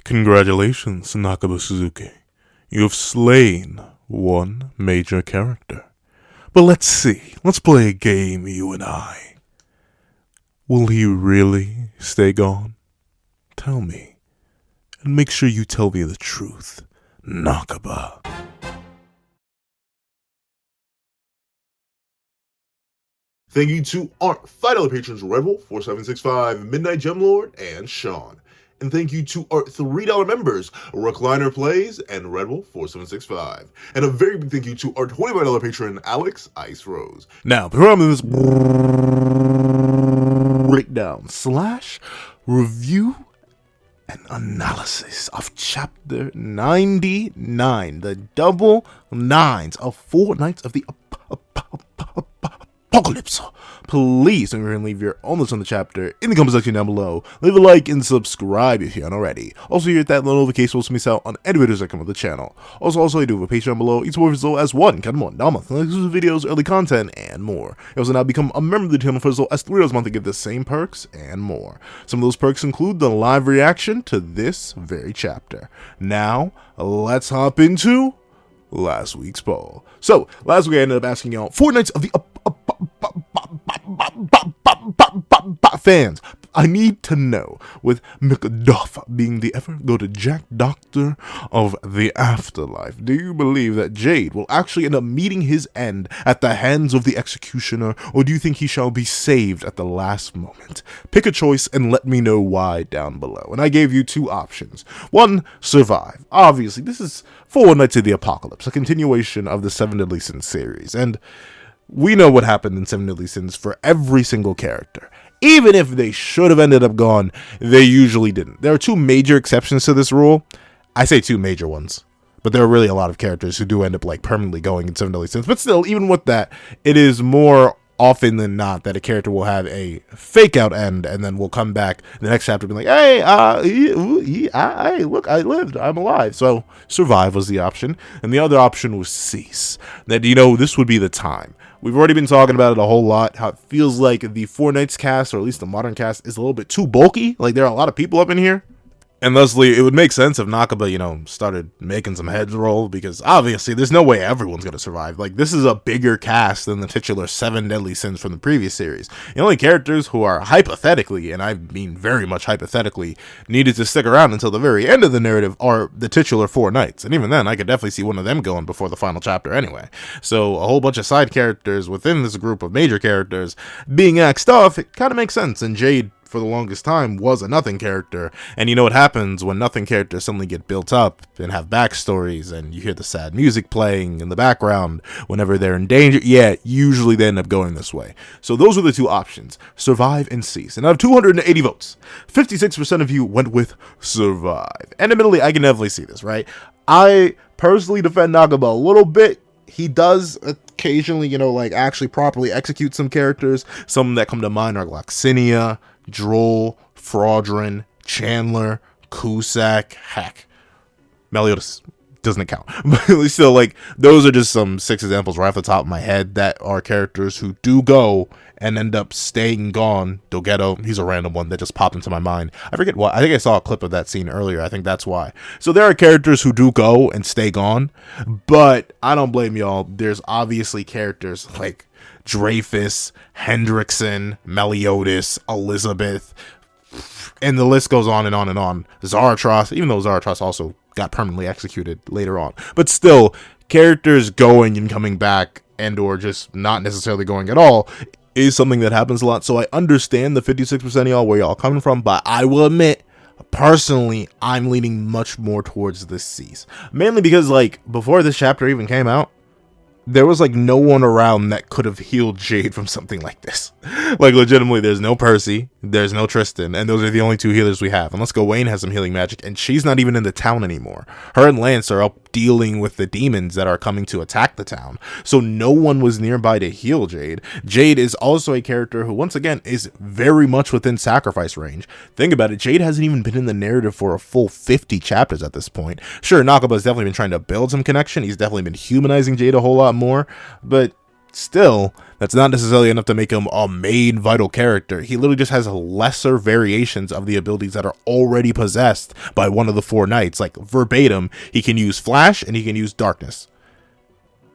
Congratulations, Nakaba Suzuki. You have slain one major character. But let's see. Let's play a game, you and I. Will he really stay gone? Tell me. And make sure you tell me the truth, Nakaba. Thank you to our $5 patrons Rebel, 4765, Midnight Gemlord, and Sean. And thank you to our $3 members, Recliner Plays and Rebel 4765. And a very big thank you to our $25 patron, Alex Ice Rose. Now, before I'm in this breakdown / review and analysis of chapter 99, the double nines of Four Knights of the Apocalypse. Please don't forget to leave your own list on the chapter in the comment section down below. Leave a like and subscribe if you haven't already. Also, hit that little notification to miss out on any videos that come with the channel. Also, I do have a Patreon below. Each support as low as $1 month, exclusive videos, early content, and more. You also now become a member of the channel for as low as $3 a month to get the same perks and more. Some of those perks include the live reaction to this very chapter. Now, let's hop into last week's poll. So, last week I ended up asking y'all, Four Knights of the fans, I need to know, with Macduff being the ever-go-to Jack Doctor of the afterlife, do you believe that Jade will actually end up meeting his end at the hands of the executioner, or do you think he shall be saved at the last moment? Pick a choice and let me know why down below. And I gave you two options. One, survive. Obviously, this is Four Knights of the Apocalypse, a continuation of the Seven Deadly Sins series, and we know what happened in Seven Deadly Sins for every single character. Even if they should have ended up gone, they usually didn't. There are two major exceptions to this rule. I say two major ones, but there are really a lot of characters who do end up like permanently going in Seven Deadly Sins. But still, even with that, it is more often than not that a character will have a fake out end and then will come back the next chapter and be like, hey, look, I lived, I'm alive. So survive was the option. And the other option was cease. That, this would be the time. We've already been talking about it a whole lot, how it feels like the Four Knights cast, or at least the modern cast, is a little bit too bulky. Like, there are a lot of people up in here. And thusly, it would make sense if Nakaba, started making some heads roll, because obviously there's no way everyone's going to survive. Like, this is a bigger cast than the titular Seven Deadly Sins from the previous series. The only characters who are hypothetically, and I mean very much hypothetically, needed to stick around until the very end of the narrative are the titular Four Knights. And even then, I could definitely see one of them going before the final chapter anyway. So a whole bunch of side characters within this group of major characters being axed off, it kind of makes sense. And Jade, for the longest time, was a nothing character, and you know what happens when nothing characters suddenly get built up and have backstories, and you hear the sad music playing in the background whenever they're in danger. Yeah, usually they end up going this way. So those are the two options, survive and cease. And out of 280 votes, 56% of you went with survive. And admittedly, I can definitely see this, right? I personally defend Nakaba a little bit. He does occasionally, actually properly execute some characters. Some that come to mind are Gloxinia, Droll, Fraudrin, Chandler, Cusack, heck, Meliodas doesn't count. But still, those are just some 6 examples right off the top of my head that are characters who do go and end up staying gone. Dogetto, he's a random one that just popped into my mind. I forget why. I think I saw a clip of that scene earlier. I think that's why. So there are characters who do go and stay gone, but I don't blame y'all. There's obviously characters like Dreyfus, Hendrickson, Meliodas, Elizabeth, and the list goes on and on and on. Zaratros, even though Zaratros also got permanently executed later on. But still, characters going and coming back and or just not necessarily going at all is something that happens a lot. So I understand the 56% of y'all where y'all coming from, but I will admit, personally, I'm leaning much more towards this cease. Mainly because, before this chapter even came out, there was no one around that could have healed Jade from something like this. Legitimately, there's no Percy, there's no Tristan, and those are the only two healers we have. Unless Gawain has some healing magic, and she's not even in the town anymore. Her and Lance are up dealing with the demons that are coming to attack the town. So no one was nearby to heal Jade. Jade is also a character who, once again, is very much within sacrifice range. Think about it, Jade hasn't even been in the narrative for a full 50 chapters at this point. Sure, Nakaba's definitely been trying to build some connection. He's definitely been humanizing Jade a whole lot more, but Still, that's not necessarily enough to make him a main vital character. He literally just has lesser variations of the abilities that are already possessed by one of the four knights. Like verbatim, he can use Flash and he can use Darkness.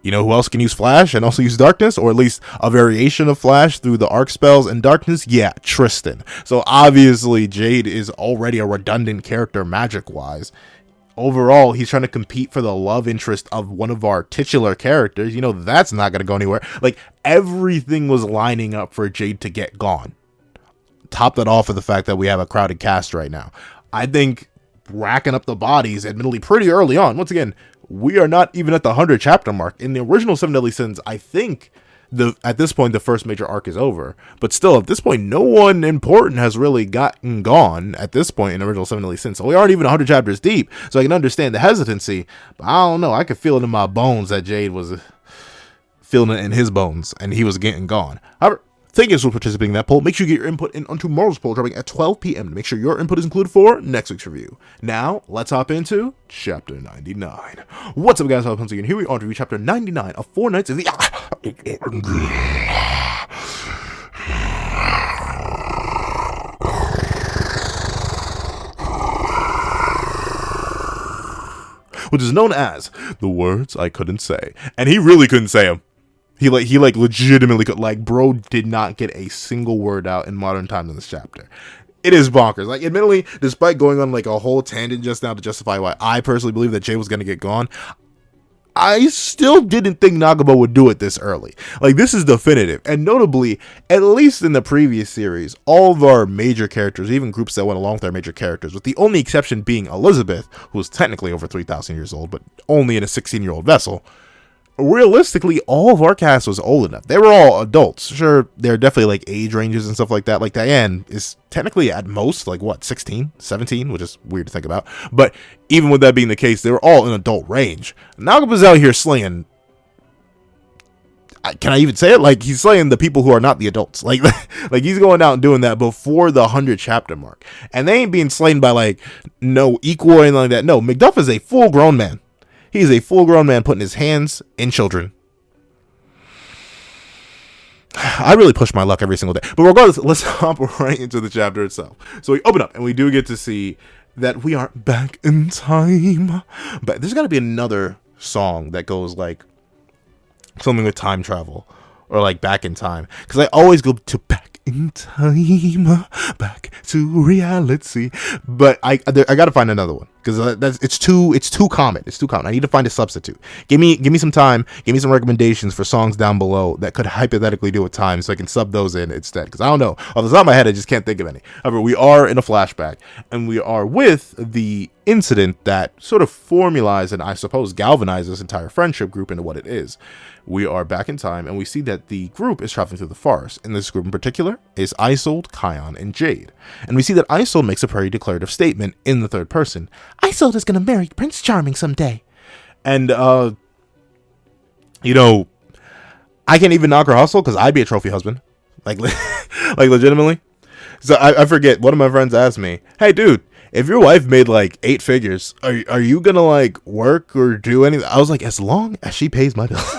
You know who else can use Flash and also use Darkness? Or at least a variation of Flash through the arc spells and Darkness? Yeah, Tristan. So obviously Jade is already a redundant character magic-wise. Overall, he's trying to compete for the love interest of one of our titular characters. You know, that's not going to go anywhere. Like, everything was lining up for Jade to get gone. Top that off with the fact that we have a crowded cast right now. I think racking up the bodies, admittedly pretty early on. Once again, we are not even at the 100 chapter mark. In the original Seven Deadly Sins, I think at this point the first major arc is over. But still, at this point, no one important has really gotten gone at this point in the original Seven Deadly Sins. So we aren't even 100 chapters deep. So I can understand the hesitancy. But I don't know. I could feel it in my bones that Jade was feeling it in his bones and he was getting gone. However, thank you for participating in that poll. Make sure you get your input in on tomorrow's poll, dropping at 12 p.m. to make sure your input is included for next week's review. Now, let's hop into Chapter 99. What's up, guys? Once again, here we are to review Chapter 99 of Four Knights of the... which is known as The Words I Couldn't Say. And he really couldn't say them. He legitimately could, bro did not get a single word out in modern times in this chapter. It is bonkers. Like, admittedly, despite going on a whole tangent just now to justify why I personally believe that Jay was going to get gone, I still didn't think Nakaba would do it this early. Like, this is definitive. And notably, at least in the previous series, all of our major characters, even groups that went along with our major characters, with the only exception being Elizabeth, who was technically over 3,000 years old, but only in a 16-year-old vessel, realistically, all of our cast was old enough. They were all adults. Sure, there are definitely age ranges and stuff like that. Like Diane is technically at most 16, 17, which is weird to think about. But even with that being the case, they were all in adult range. Nagaba's out here slaying. Can I even say it? He's slaying the people who are not the adults. Like he's going out and doing that before the 100 chapter mark. And they ain't being slain by no equal or anything like that. No, Macduff is a full grown man. He's a full-grown man putting his hands in children. I really push my luck every single day. But regardless, let's hop right into the chapter itself. So we open up, and we do get to see that we are back in time. But there's got to be another song that goes something with time travel. Or back in time. Because I always go to back in time, back to reality. But I got to find another one. Because it's too common. It's too common. I need to find a substitute. Give me some time. Give me some recommendations for songs down below that could hypothetically do with time, so I can sub those in instead. Because I don't know. Off the top of my head, I just can't think of any. However, we are in a flashback, and we are with the incident that sort of formalized and I suppose galvanized this entire friendship group into what it is. We are back in time, and we see that the group is traveling through the forest. And this group in particular is Isolde, Chion, and Jade. And we see that Isolde makes a very declarative statement in the third person. Isolde is going to marry Prince Charming someday. And, I can't even knock her hustle because I'd be a trophy husband. Legitimately. So I forget, one of my friends asked me, hey, dude, if your wife made 8 figures, are you going to work or do anything? I was like, as long as she pays my bills.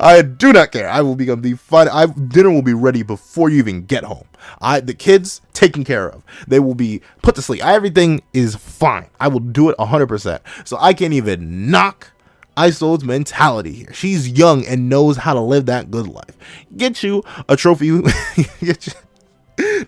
I do not care. I will become the fun. Dinner will be ready before you even get home. The kids taken care of. They will be put to sleep. Everything is fine. I will do it 100%. So I can't even knock Isolde's mentality here. She's young and knows how to live that good life. Get you a trophy.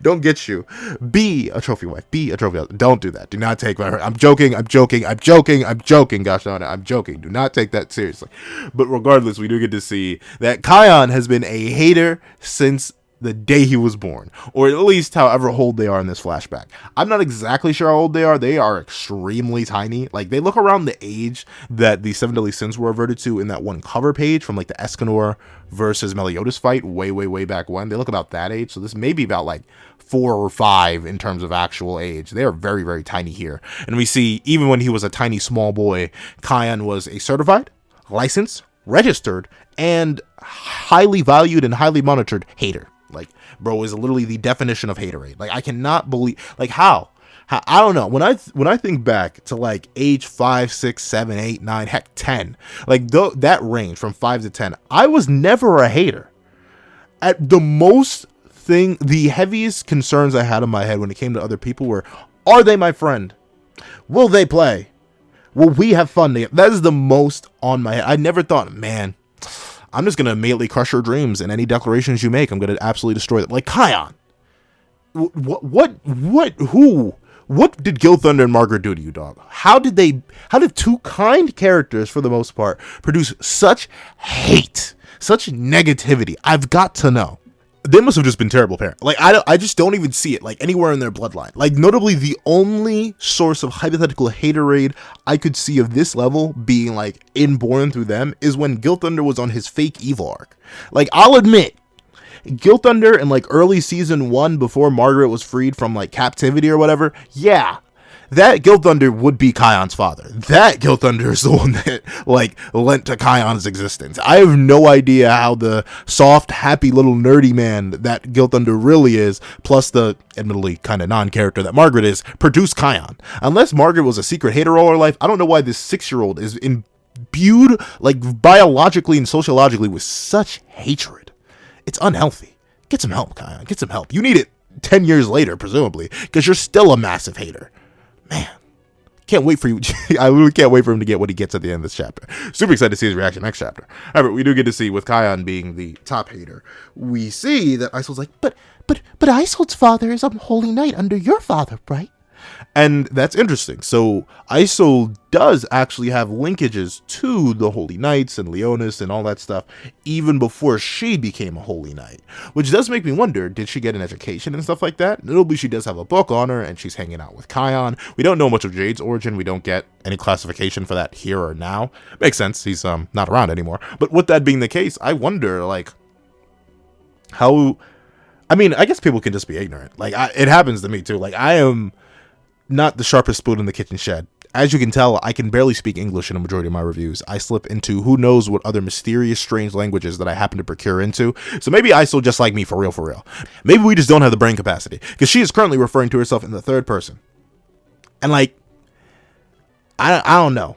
Don't get you. Be a trophy wife. Be a trophy husband. Don't do that. Do not take my... I'm joking. Gosh darn it. I'm joking. Do not take that seriously. But regardless, we do get to see that Chion has been a hater since the day he was born, or at least however old they are in this flashback. I'm not exactly sure how old they are. They are extremely tiny. They look around the age that the Seven Deadly Sins were reverted to in that one cover page from the Escanor versus Meliodas fight way back when. They look about that age. So this may be about 4 or 5 in terms of actual age. They are very, very tiny here. And we see even when he was a tiny small boy, Chion was a certified, licensed, registered, and highly valued and highly monitored hater. Bro is literally the definition of haterade. I cannot believe, how I don't know. When I think back to like age 5, 6, 7, 8, 9, heck 10, like that range from 5 to 10, I was never a hater. At the most thing, the heaviest concerns I had in my head when it came to other people were, are they my friend? Will they play? Will we have fun together? That is the most on my head. I never thought, man, I'm just going to immediately crush your dreams, and any declarations you make, I'm going to absolutely destroy them. Like Chion. What did Gilthunder and Margaret do to you, dog? How did two kind characters, for the most part, produce such hate, such negativity? I've got to know. They must have just been terrible parents. Like, I just don't even see it, like, anywhere in their bloodline. Like, notably, the only source of hypothetical haterade I could see of this level being, like, inborn through them is when Gilthunder was on his fake evil arc. Like, I'll admit, Gilthunder in, like, early season 1, before Margaret was freed from, like, captivity or whatever, yeah, that Gilthunder would be Chion's father. That Gilthunder is the one that, like, lent to Chion's existence. I have no idea how the soft, happy little nerdy man that Gilthunder really is, plus the admittedly kind of non-character that Margaret is, produced Chion. Unless Margaret was a secret hater all her life, I don't know why this 6-year-old is imbued, like, biologically and sociologically with such hatred. It's unhealthy. Get some help, Chion. Get some help. You need it 10 years later, presumably, because you're still a massive hater. Man, can't wait for you. I really can't wait for him to get what he gets at the end of this chapter. Super excited to see his reaction next chapter. However, we do get to see, with Chion being the top hater, we see that Isolde's like, but Isolde's father is a holy knight under your father, right? And that's interesting. So Isolde does actually have linkages to the Holy Knights and Leonis and all that stuff even before she became a Holy Knight, which does make me wonder, did she get an education and stuff like that? Notably, she does have a book on her and she's hanging out with Chion. We don't know much of Jade's origin. We don't get any classification for that here or now. Makes sense. He's not around anymore. But with that being the case, I wonder, like, how... I mean, I guess people can just be ignorant. Like, it happens to me too. Like, I am not the sharpest spoon in the kitchen shed. As you can tell, I can barely speak English in a majority of my reviews. I slip into who knows what other mysterious, strange languages that I happen to procure into. So maybe Isolde just like me, for real. Maybe we just don't have the brain capacity. Because she is currently referring to herself in the third person. And, like, I don't know.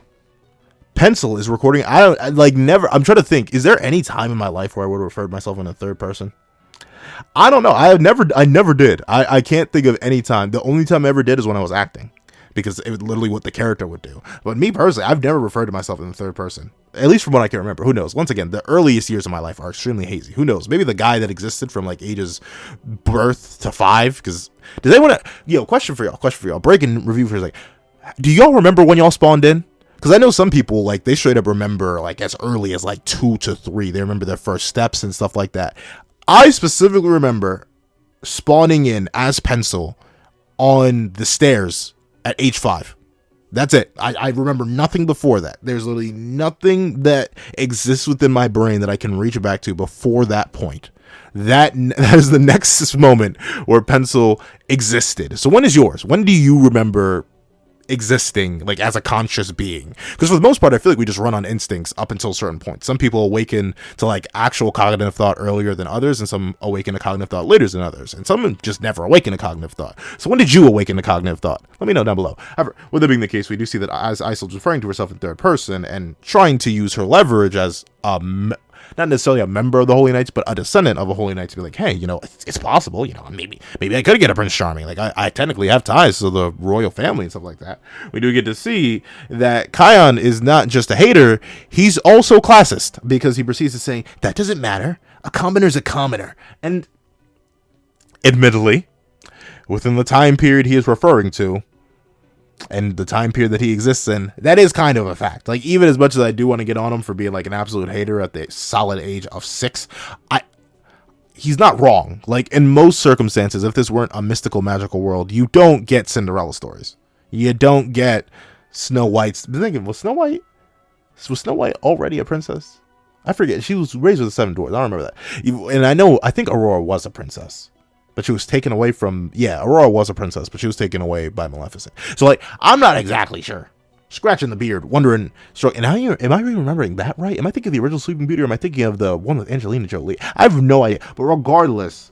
Pencil is recording. I'm trying to think. Is there any time in my life where I would have referred myself in the third person? I don't know. I never did. I can't think of any time. The only time I ever did is when I was acting, because it was literally what the character would do. But me personally, I've never referred to myself in the third person, at least from what I can remember. Who knows? Once again, the earliest years of my life are extremely hazy. Who knows? Maybe the guy that existed from like ages birth to 5. Because does anyone? Question for y'all. Breaking review for a second. Do y'all remember when y'all spawned in? Because I know some people, like, they straight up remember like as early as like 2 to 3. They remember their first steps and stuff like that. I specifically remember spawning in as Pencil on the stairs at age 5. That's it. I remember nothing before that. There's literally nothing that exists within my brain that I can reach back to before that point. That is the next moment where Pencil existed. So when is yours? When do you remember existing, like, as a conscious being? Because for the most part, I feel like we just run on instincts up until a certain point. Some people awaken to like actual cognitive thought earlier than others, and some awaken to cognitive thought later than others, and some just never awaken to cognitive thought. So when did you awaken to cognitive thought? Let me know down below. However, with that being the case, we do see that as Isolde's referring to herself in third person and trying to use her leverage as not necessarily a member of the Holy Knights, but a descendant of a Holy Knight, to be like, hey, it's possible, maybe I could get a Prince Charming. Like, I technically have ties to the royal family and stuff like that. We do get to see that Chion is not just a hater, he's also classist, because he proceeds to say, that doesn't matter. A commoner's a commoner. And admittedly, within the time period he is referring to, and the time period that he exists in, that is kind of a fact. Like, even as much as I do want to get on him for being like an absolute hater at the solid age of 6, he's not wrong. Like, in most circumstances, if this weren't a mystical, magical world, you don't get Cinderella stories. You don't get Snow White's. I'm thinking, was Snow White already a princess? I forget. She was raised with the 7 dwarfs. I don't remember that. And I think Aurora was a princess. But she was taken away from... Yeah, Aurora was a princess, but she was taken away by Maleficent. So, like, I'm not exactly sure. Scratching the beard, wondering... And am I remembering that right? Am I thinking of the original Sleeping Beauty, or am I thinking of the one with Angelina Jolie? I have no idea. But regardless,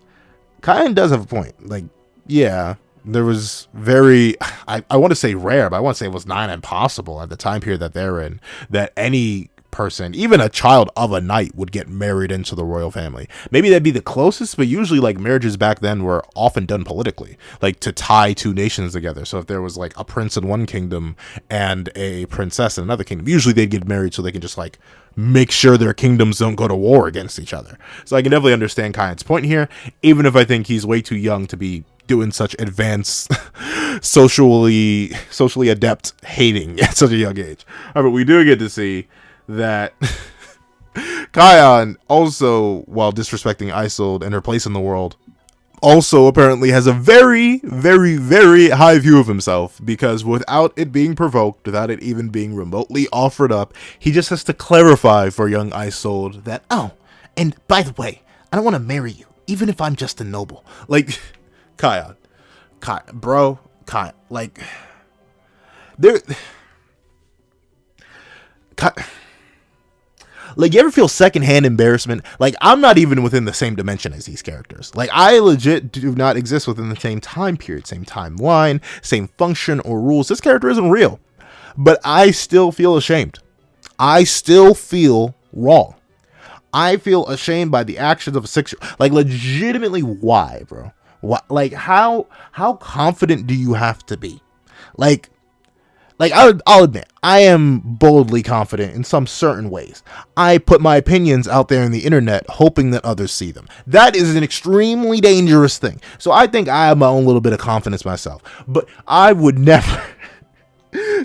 Chion does have a point. Like, yeah, there was very, I want to say rare, but I want to say it was not impossible at the time period that they're in, that any person, even a child of a knight, would get married into the royal family. Maybe that'd be the closest, but usually like marriages back then were often done politically, like to tie two nations together. So if there was like a prince in one kingdom and a princess in another kingdom, usually they'd get married so they can just like make sure their kingdoms don't go to war against each other. So I can definitely understand Kyan's point here, even if I think he's way too young to be doing such advanced socially adept hating at such a young age. But we do get to see that Chion also, while disrespecting Isolde and her place in the world, also apparently has a very, very, very high view of himself, because without it being provoked, without it even being remotely offered up, he just has to clarify for young Isolde that, oh, and by the way, I don't want to marry you, even if I'm just a noble. Like, Chion, bro, like, there... Like, you ever feel secondhand embarrassment? Like, I'm not even within the same dimension as these characters. Like, I legit do not exist within the same time period, same timeline, same function or rules. This character isn't real. But I still feel ashamed. I still feel wrong. I feel ashamed by the actions of a 6-year-old. Like, legitimately, why, bro? Why? Like, how confident do you have to be? Like, I'll admit, I am boldly confident in some certain ways. I put my opinions out there in the internet, hoping that others see them. That is an extremely dangerous thing. So I think I have my own little bit of confidence myself. But I would never,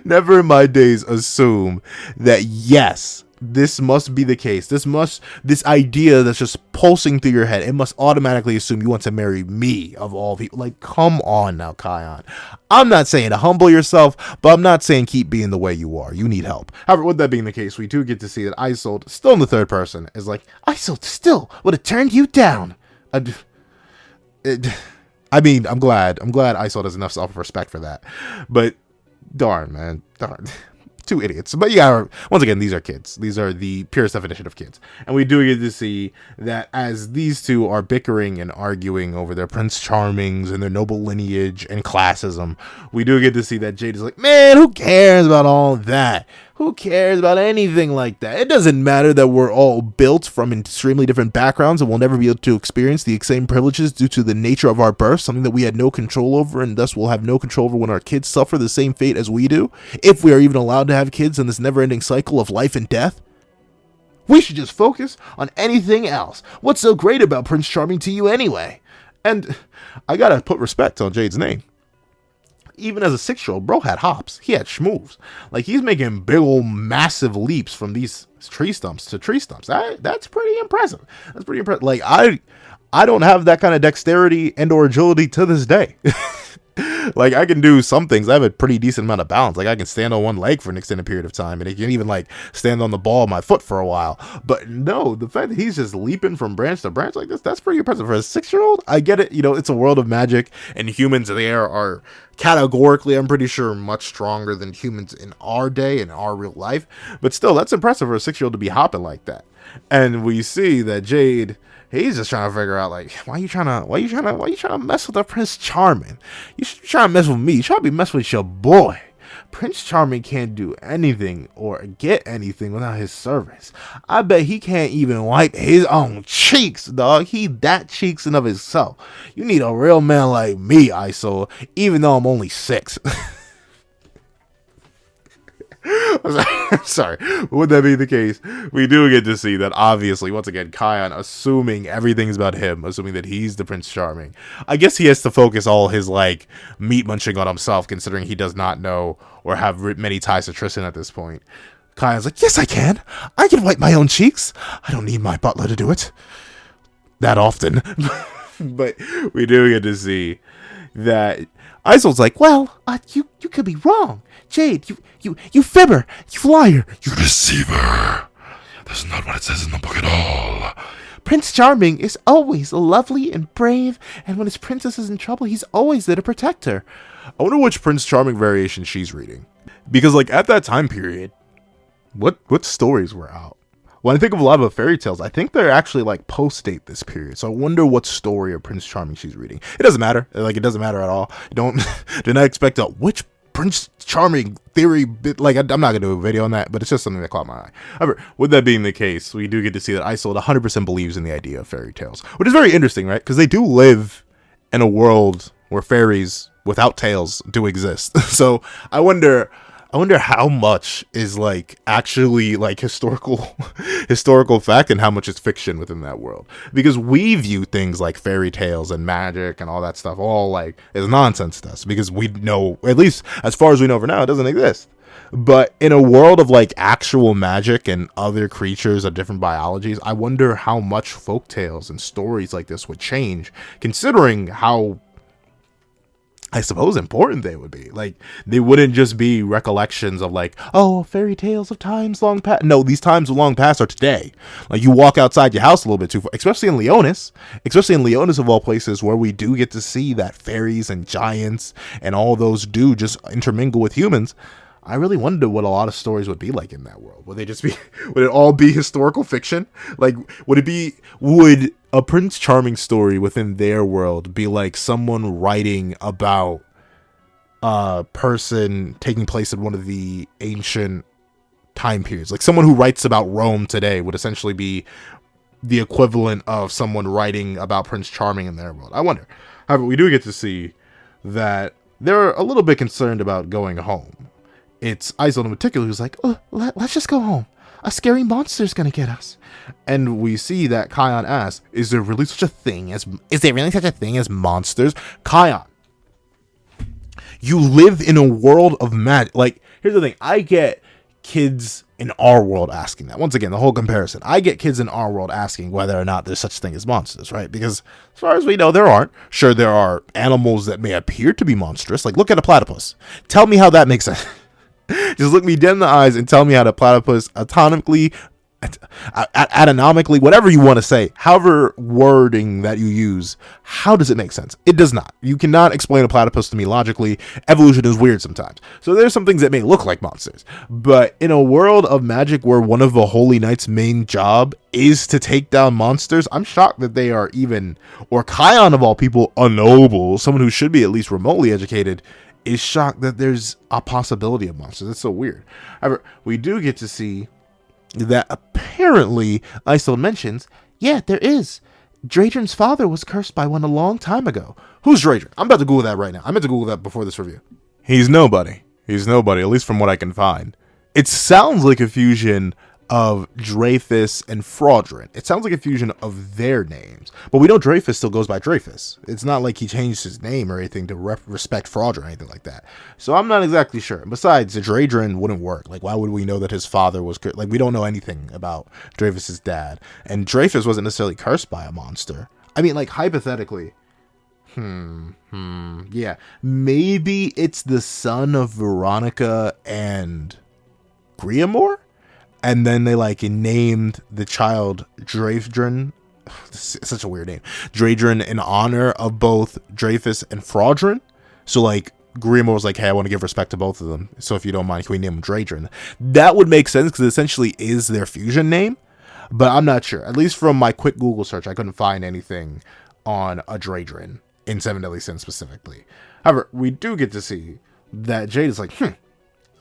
never in my days assume that, yes, this must be the case. This idea that's just pulsing through your head, it must automatically assume you want to marry me of all people. Like, come on now, Chion. I'm not saying to humble yourself, but I'm not saying keep being the way you are. You need help. However, with that being the case, we do get to see that Isolde, still in the third person, is like, Isolde still would have turned you down. I mean, I'm glad Isolde has enough self-respect for that. But darn, man, darn. Two idiots. But yeah, once again, these are kids. These are the purest definition of kids. And we do get to see that as these two are bickering and arguing over their Prince Charmings and their noble lineage and classism, we do get to see that Jade is like, man, who cares about all that? Who cares about anything like that? It doesn't matter that we're all built from extremely different backgrounds and we'll never be able to experience the same privileges due to the nature of our birth, something that we had no control over, and thus we'll have no control over when our kids suffer the same fate as we do, if we are even allowed to have kids in this never-ending cycle of life and death. We should just focus on anything else. What's so great about Prince Charming to you anyway? And I gotta put respect on Jade's name. Even as a 6-year-old, bro had hops. He had schmoves. Like, he's making big old massive leaps from these tree stumps to tree stumps. That's pretty impressive. That's pretty impressive. Like, I don't have that kind of dexterity and or agility to this day. Like, I can do some things. I have a pretty decent amount of balance. Like, I can stand on one leg for an extended period of time, and I can even, like, stand on the ball of my foot for a while. But no, the fact that he's just leaping from branch to branch like this, that's pretty impressive. For a 6-year-old, I get it. You know, it's a world of magic, and humans there are categorically, I'm pretty sure, much stronger than humans in our day, in our real life. But still, that's impressive for a 6-year-old to be hopping like that. And we see that Jade, he's just trying to figure out, like, why you trying to mess with the Prince Charming? You should try to mess with me. You try to be messing with your boy. Prince Charming can't do anything or get anything without his service. I bet he can't even wipe his own cheeks, dog. He that cheeks in of himself. You need a real man like me, Isolde, even though I'm only 6. I'm sorry. Would that be the case? We do get to see that, obviously, once again, Chion, assuming everything's about him, assuming that he's the Prince Charming. I guess he has to focus all his, like, meat munching on himself, considering he does not know or have many ties to Tristan at this point. Chion's like, yes, I can. I can wipe my own cheeks. I don't need my butler to do it that often. But we do get to see that Isolde's like, well, you could be wrong. Jade, you fibber, you liar, you deceiver. That's not what it says in the book at all. Prince Charming is always lovely and brave, and when his princess is in trouble, he's always there to protect her. I wonder which Prince Charming variation she's reading. Because, like, at that time period, what stories were out? when I think of a lot of fairy tales, I think they're actually like post-date this period. So I wonder what story of Prince Charming she's reading. It doesn't matter. Like, it doesn't matter at all. Don't do not expect a which Prince Charming theory bit. Like, I'm not gonna do a video on that, but it's just something that caught my eye. However, with that being the case, we do get to see that Isolde 100% believes in the idea of fairy tales, which is very interesting, right? Because they do live in a world where fairies without tails do exist. So I wonder how much is like actually like historical fact and how much is fiction within that world, because we view things like fairy tales and magic and all that stuff all like is nonsense to us, because we know, at least as far as we know for now, it doesn't exist. But in a world of like actual magic and other creatures of different biologies, I wonder how much folk tales and stories like this would change, considering how, I suppose, important they would be. Like, they wouldn't just be recollections of like, oh, fairy tales of times long past. No, these times long past are today. Like, you walk outside your house a little bit too far, especially in Leonis of all places, where we do get to see that fairies and giants and all those do just intermingle with humans. I really wonder what a lot of stories would be like in that world. Would it all be historical fiction? Like, would a Prince Charming story within their world be like someone writing about a person taking place in one of the ancient time periods? Like, someone who writes about Rome today would essentially be the equivalent of someone writing about Prince Charming in their world. I wonder. However, we do get to see that they're a little bit concerned about going home. It's Isolde in particular who's like, oh, let's just go home. A scary monster's gonna get us. And we see that Chion asks, is there really such a thing as monsters? Chion, you live in a world of magic. Like, here's the thing. I get kids in our world asking that. Once again, the whole comparison. I get kids in our world asking whether or not there's such thing as monsters, right? Because as far as we know, there aren't. Sure, there are animals that may appear to be monstrous. Like, look at a platypus. Tell me how that makes sense. Just look me dead in the eyes and tell me how the platypus anatomically, whatever you want to say, however wording that you use, how does it make sense? It does not. You cannot explain a platypus to me logically. Evolution is weird sometimes. So there's some things that may look like monsters. But in a world of magic where one of the Holy Knight's main job is to take down monsters, I'm shocked that they are even, or Chion of all people, a noble, someone who should be at least remotely educated, is shocked that there's a possibility of monsters. That's so weird. However, we do get to see that apparently Isolde mentions, yeah, there is. Dradron's father was cursed by one a long time ago. Who's Dradron? I'm about to Google that right now. I meant to Google that before this review. He's nobody, at least from what I can find. It sounds like a fusion of Dreyfus and Fraudrin. It sounds like a fusion of their names. But we know Dreyfus still goes by Dreyfus. It's not like he changed his name or anything to respect Fraudrin or anything like that. So I'm not exactly sure. Besides, Dradron wouldn't work. Like, why would we know that his father was cursed? Like, we don't know anything about Dreyfus's dad. And Dreyfus wasn't necessarily cursed by a monster. I mean, like, hypothetically. Yeah. Maybe it's the son of Veronica and Griamore? And then they like named the child Dradron. It's such a weird name. Dradron in honor of both Dreyfus and Fraudrin. So like Griamore was like, hey, I want to give respect to both of them. So if you don't mind, can we name him Dradron? That would make sense because it essentially is their fusion name. But I'm not sure. At least from my quick Google search, I couldn't find anything on a Dradron in Seven Deadly Sins specifically. However, we do get to see that Jade is like,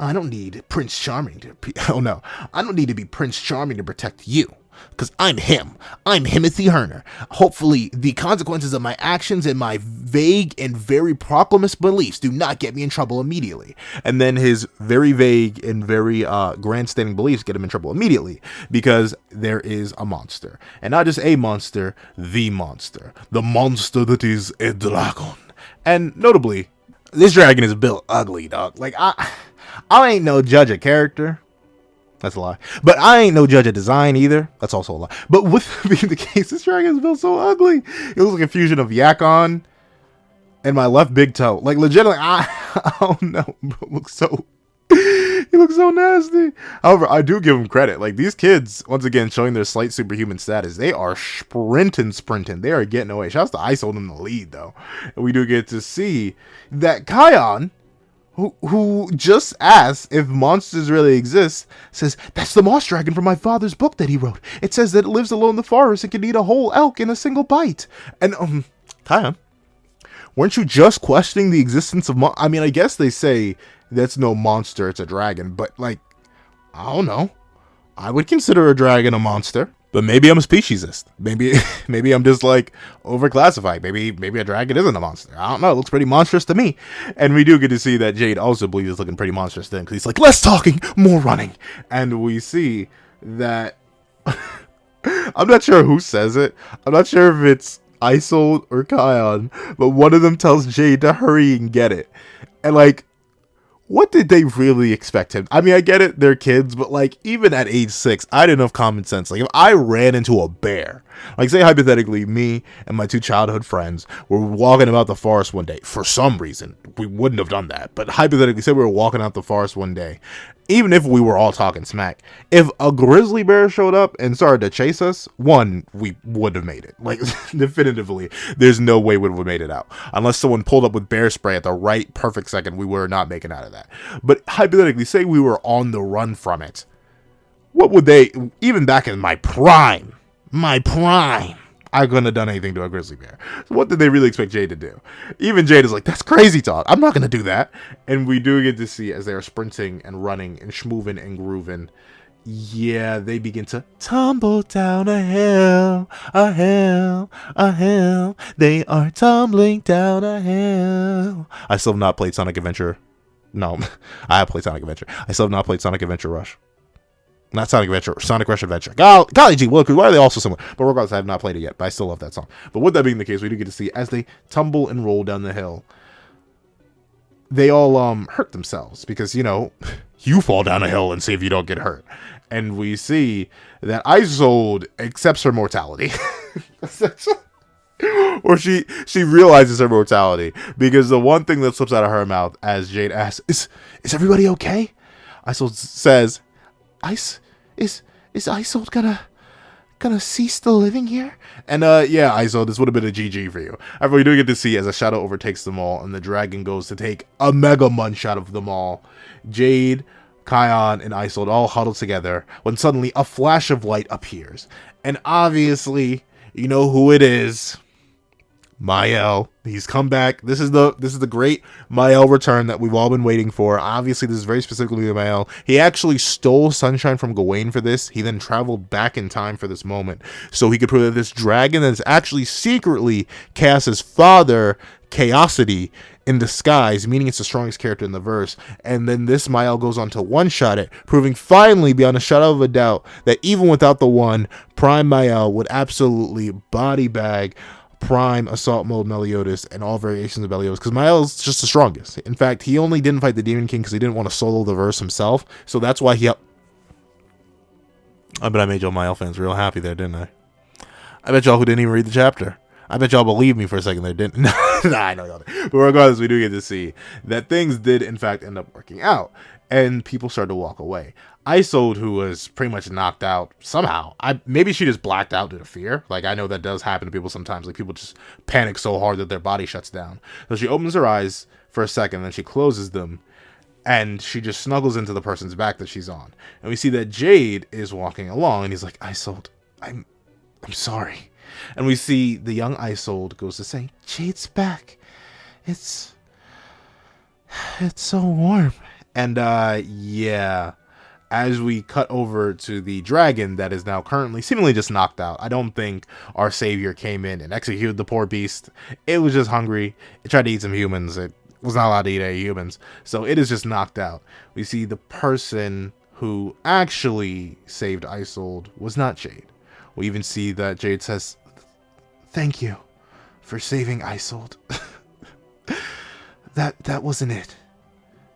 I don't need Prince Charming I don't need to be Prince Charming to protect you. Because I'm him. I'm Himothy Herner. Hopefully, the consequences of my actions and my vague and very proclamous beliefs do not get me in trouble immediately. And then his very vague and very grandstanding beliefs get him in trouble immediately. Because there is a monster. And not just a monster, the monster. The monster that is a dragon. And notably, this dragon is built ugly, dog. Like, I ain't no judge of character. That's a lie. But I ain't no judge of design either. That's also a lie. But with being the case, this dragon is built so ugly. It looks like a fusion of Yakon and my left big toe. Like, legitimately, I don't know. He looks so nasty. However, I do give him credit. Like, these kids, once again, showing their slight superhuman status, they are sprinting. They are getting away. Shouts to Isolde in the lead, though. And we do get to see that Chion, who just asks if monsters really exist, says, "That's the moss dragon from my father's book that he wrote. It says that it lives alone in the forest and can eat a whole elk in a single bite." And, Chion, weren't you just questioning the existence of I mean, I guess they say that's no monster, it's a dragon, but, like, I don't know. I would consider a dragon a monster. But maybe I'm a speciesist. Maybe I'm just like overclassified. Maybe a dragon isn't a monster. I don't know. It looks pretty monstrous to me. And we do get to see that Jade also believes it's looking pretty monstrous to him, because he's like, less talking, more running. And we see that I'm not sure who says it. I'm not sure if it's Isolde or Chion, but one of them tells Jade to hurry and get it. And like, what did they really expect him? I mean, I get it, they're kids, but like, even at age 6, I didn't have common sense. Like, if I ran into a bear, like, say hypothetically, me and my 2 childhood friends were walking about the forest one day. For some reason, we wouldn't have done that. But hypothetically, say we were walking out the forest one day, even if we were all talking smack, if a grizzly bear showed up and started to chase us, one, we would have made it. Like, definitively, there's no way we would have made it out. Unless someone pulled up with bear spray at the right perfect second, we were not making out of that. But hypothetically, say we were on the run from it. What would they, even back in my prime, I couldn't have done anything to a grizzly bear. So what did they really expect Jade to do? Even Jade is like, that's crazy talk. I'm not going to do that. And we do get to see, as they are sprinting and running and schmooving and grooving, yeah, they begin to tumble down a hill, a hill, a hill. They are tumbling down a hill. I still have not played Sonic Adventure. No, I have played Sonic Adventure. I still have not played Sonic Adventure Rush. Not Sonic Adventure, Sonic Rush Adventure. Golly gee, well, why are they all so similar? But regardless, I have not played it yet, but I still love that song. But with that being the case, we do get to see, as they tumble and roll down the hill, they all hurt themselves, because, you know, you fall down a hill and see if you don't get hurt. And we see that Isolde accepts her mortality. Or she realizes her mortality, because the one thing that slips out of her mouth as Jade asks, is everybody okay? Isolde says, Is Isolde gonna cease the living here? And yeah, Isolde, this would have been a GG for you. However, we do get to see as a shadow overtakes them all, and the dragon goes to take a mega munch out of them all. Jade, Chion, and Isolde all huddle together when suddenly a flash of light appears. And obviously, you know who it is. Mael. He's come back. This is the great Mael return that we've all been waiting for. Obviously, this is very specifically Mael. He actually stole Sunshine from Gawain for this. He then traveled back in time for this moment, so he could prove that this dragon that's actually secretly Chaos's father, Chaosity, in disguise, meaning it's the strongest character in the verse. And then this Mael goes on to one-shot it, proving finally beyond a shadow of a doubt that even without the one, Prime Mael would absolutely body bag Prime Assault Mode Meliodas and all variations of Meliodas, because Mael's just the strongest. In fact, he only didn't fight the Demon King because he didn't want to solo the verse himself, so that's why he I bet I made y'all Mael fans real happy there, didn't I? I bet y'all who didn't even read the chapter. I bet y'all believed me for a second there, didn't. Nah, I know y'all did. But regardless, we do get to see that things did in fact end up working out, and people started to walk away. Isolde, who was pretty much knocked out somehow, maybe she just blacked out due to fear. Like, I know that does happen to people sometimes. Like, people just panic so hard that their body shuts down. So she opens her eyes for a second, then she closes them, and she just snuggles into the person's back that she's on. And we see that Jade is walking along, and he's like, Isolde, I'm sorry. And we see the young Isolde goes to say, Jade's back. It's so warm. And yeah, as we cut over to the dragon that is now currently seemingly just knocked out. I don't think our savior came in and executed the poor beast. It was just hungry. It tried to eat some humans. It was not allowed to eat any humans. So it is just knocked out. We see the person who actually saved Isolde was not Jade. We even see that Jade says, thank you for saving Isolde. That wasn't it.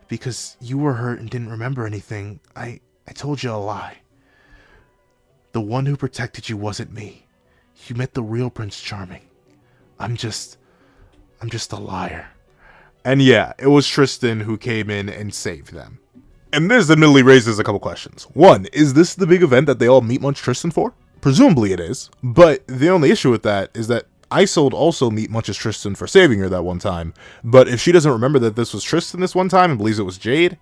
Because you were hurt and didn't remember anything, I told you a lie. The one who protected you wasn't me. You met the real Prince Charming. I'm just a liar. And yeah, it was Tristan who came in and saved them. And this admittedly raises a couple questions. One, is this the big event that they all meet Munch Tristan for? Presumably it is. But the only issue with that is that Isolde also meet munches Tristan for saving her that one time. But if she doesn't remember that this was Tristan this one time and believes it was Jade,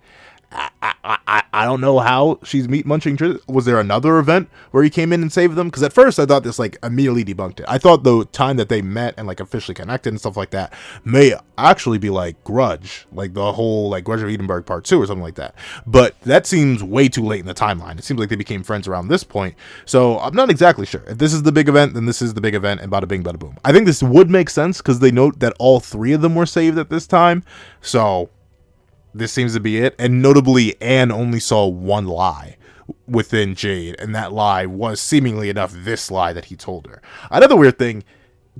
I don't know how she's meet munching Tristan. Was there another event where he came in and saved them? Because at first I thought this like immediately debunked it. I thought the time that they met and like officially connected and stuff like that may actually be like Grudge, like the whole like Grudge of Edinburgh Part 2 or something like that. But that seems way too late in the timeline. It seems like they became friends around this point. So I'm not exactly sure. If this is the big event, then this is the big event, and bada bing, bada boom. I think this would make sense because they note that all three of them were saved at this time. So this seems to be it. And notably, Anne only saw one lie within Jade, and that lie was seemingly enough this lie that he told her. Another weird thing,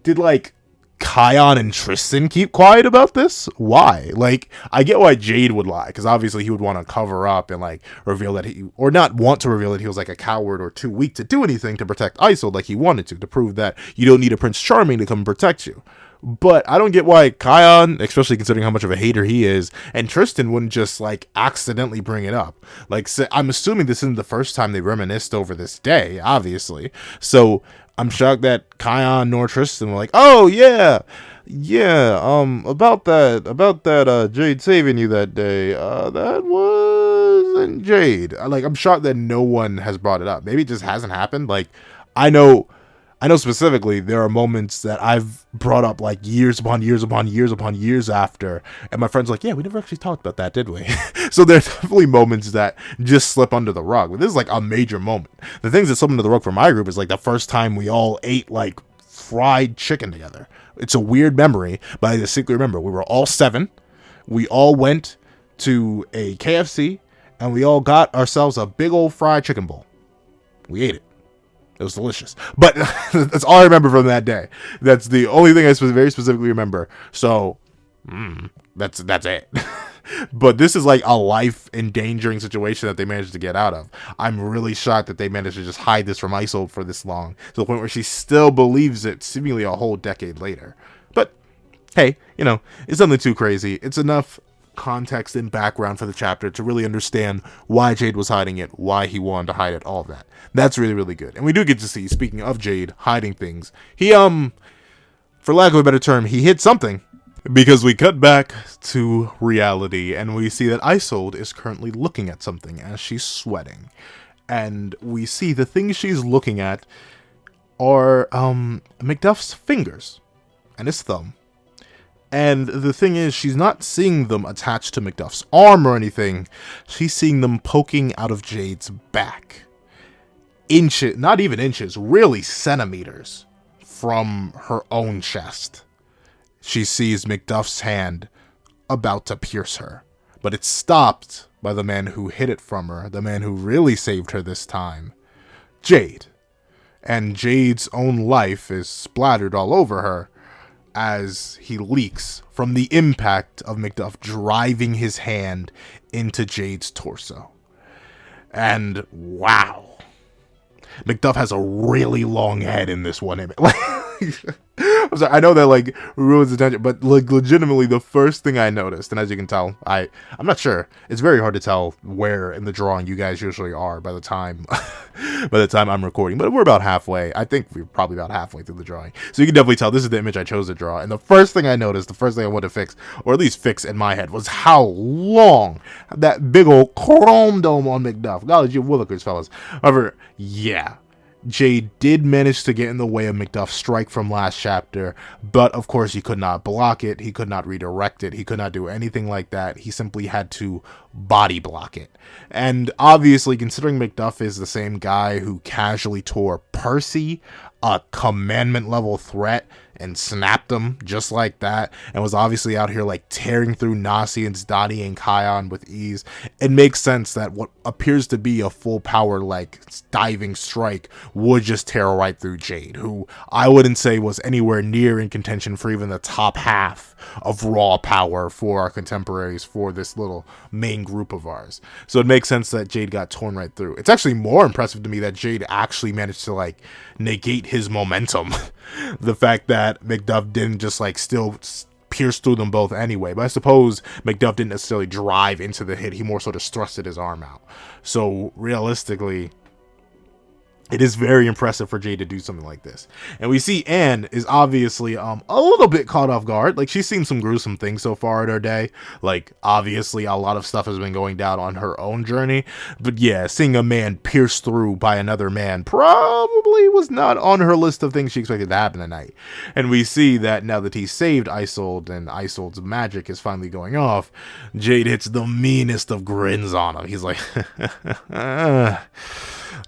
did like Chion and Tristan keep quiet about this? Why? Like, I get why Jade would lie, because obviously he would want to cover up and like reveal that he, or not want to reveal that he was like a coward or too weak to do anything to protect Isolde like he wanted to prove that you don't need a Prince Charming to come and protect you. But I don't get why Chion, especially considering how much of a hater he is, and Tristan wouldn't just like accidentally bring it up. Like, I'm assuming this isn't the first time they reminisced over this day, obviously. So I'm shocked that Chion nor Tristan were like, oh yeah, about that Jade saving you that day, that wasn't Jade. Like, I'm shocked that no one has brought it up. Maybe it just hasn't happened. Like, I know specifically there are moments that I've brought up like years upon years after, and my friends are like, yeah, we never actually talked about that, did we? So there's definitely moments that just slip under the rug, but this is like a major moment. The things that slip under the rug for my group is like the first time we all ate like fried chicken together. It's a weird memory, but I distinctly remember we were all 7. We all went to a KFC and we all got ourselves a big old fried chicken bowl. We ate it. It was delicious. But that's all I remember from that day. That's the only thing I very specifically remember. So, that's it. But this is like a life-endangering situation that they managed to get out of. I'm really shocked that they managed to just hide this from Isolde for this long, to the point where she still believes it seemingly a whole decade later. But, hey, you know, it's nothing too crazy. It's enough context and background for the chapter to really understand why Jade was hiding it, why he wanted to hide it, all of that. That's really, really good. And we do get to see, speaking of Jade hiding things, he, for lack of a better term, he hid something. Because we cut back to reality and we see that Isolde is currently looking at something as she's sweating. And we see the things she's looking at are Macduff's fingers and his thumb. And the thing is, she's not seeing them attached to Macduff's arm or anything. She's seeing them poking out of Jade's back. Inches, not even inches, really centimeters from her own chest. She sees Macduff's hand about to pierce her. But it's stopped by the man who hid it from her, the man who really saved her this time, Jade. And Jade's own life is splattered all over her as he leaks from the impact of Macduff driving his hand into Jade's torso. And wow, Macduff has a really long head in this one image. I'm sorry, I know that like ruins the tension, but like legitimately the first thing I noticed, and as you can tell, I'm not sure. It's very hard to tell where in the drawing you guys usually are by the time I'm recording, but we're about halfway. I think we're probably about halfway through the drawing, so you can definitely tell this is the image I chose to draw. And the first thing I noticed, the first thing I wanted to fix, or at least fix in my head, was how long that big old chrome dome on Macduff. God, you willikers, fellas. However, yeah, Jade did manage to get in the way of Macduff's strike from last chapter, but of course he could not block it, he could not redirect it, he could not do anything like that. He simply had to body block it. And obviously, considering Macduff is the same guy who casually tore Percy, a commandment level threat, and snapped him just like that, and was obviously out here like tearing through nasiens, donny, and chion with ease, it makes sense that what appears to be a full power like diving strike would just tear right through Jade, who I wouldn't say was anywhere near in contention for even the top half of raw power for our contemporaries for this little main group of ours. So it makes sense that Jade got torn right through. It's actually more impressive to me that Jade actually managed to like negate his momentum. The fact that Macduff didn't just like still pierce through them both anyway. But I suppose Macduff didn't necessarily drive into the hit. He more so just thrusted his arm out. So realistically, It is very impressive for Jade to do something like this. And we see Anne is obviously a little bit caught off guard. Like, she's seen some gruesome things so far in her day. Like, obviously a lot of stuff has been going down on her own journey. But yeah, seeing a man pierced through by another man probably was not on her list of things she expected to happen tonight. And we see that now that he's saved Isolde and Isolde's magic is finally going off, Jade hits the meanest of grins on him. He's like,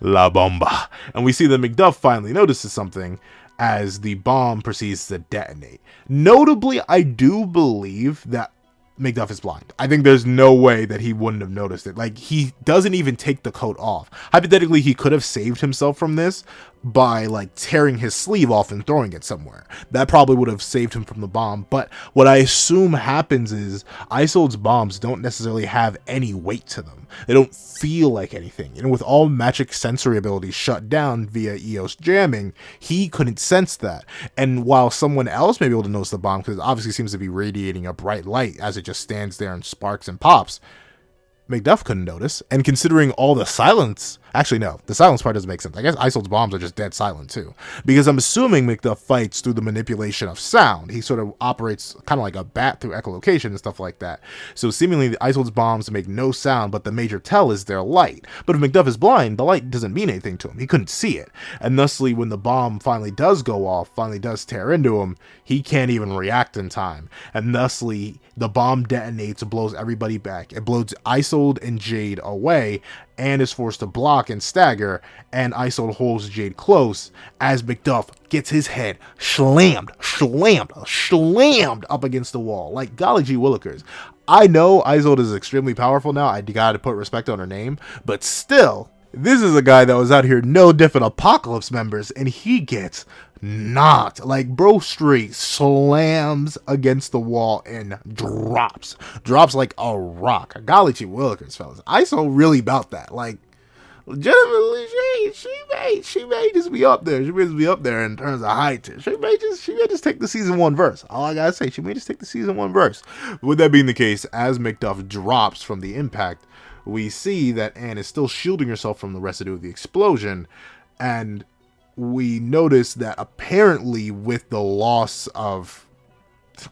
La bomba. And we see that Macduff finally notices something as the bomb proceeds to detonate. Notably, I do believe that Macduff is blind. I think there's no way that he wouldn't have noticed it. Like, he doesn't even take the coat off. Hypothetically, he could have saved himself from this by, like, tearing his sleeve off and throwing it somewhere. That probably would have saved him from the bomb. But what I assume happens is Isolde's bombs don't necessarily have any weight to them. They don't feel like anything. And with all magic sensory abilities shut down via EOS jamming, he couldn't sense that. And while someone else may be able to notice the bomb, because it obviously seems to be radiating a bright light as it just stands there and sparks and pops, Macduff couldn't notice. And considering all the silence, actually no, the silence part doesn't make sense. I guess Isolde's bombs are just dead silent too, because I'm assuming Macduff fights through the manipulation of sound. He sort of operates kind of like a bat through echolocation and stuff like that. So seemingly the Isolde's bombs make no sound, but the major tell is their light. But if Macduff is blind, the light doesn't mean anything to him. He couldn't see it. And thusly, when the bomb finally does go off, finally does tear into him, he can't even react in time. And thusly, the bomb detonates, blows everybody back. It blows Isolde and Jade away, and is forced to block and stagger, and Isolde holds Jade close as Macduff gets his head slammed up against the wall. Like, golly gee willikers. I know Isolde is extremely powerful now. I gotta put respect on her name, but still, this is a guy that was out here no different Apocalypse members, and he gets knocked. Like, bro straight slams against the wall and drops like a rock. Golly gee willikers, fellas. Isolde really about that. Like, legitimately, she may just be up there. She may just be up there in terms of height. She may just take the season 1 verse. All I gotta say, she may just take the season 1 verse. With that being the case, as Macduff drops from the impact, we see that Anne is still shielding herself from the residue of the explosion, and we notice that apparently with the loss of,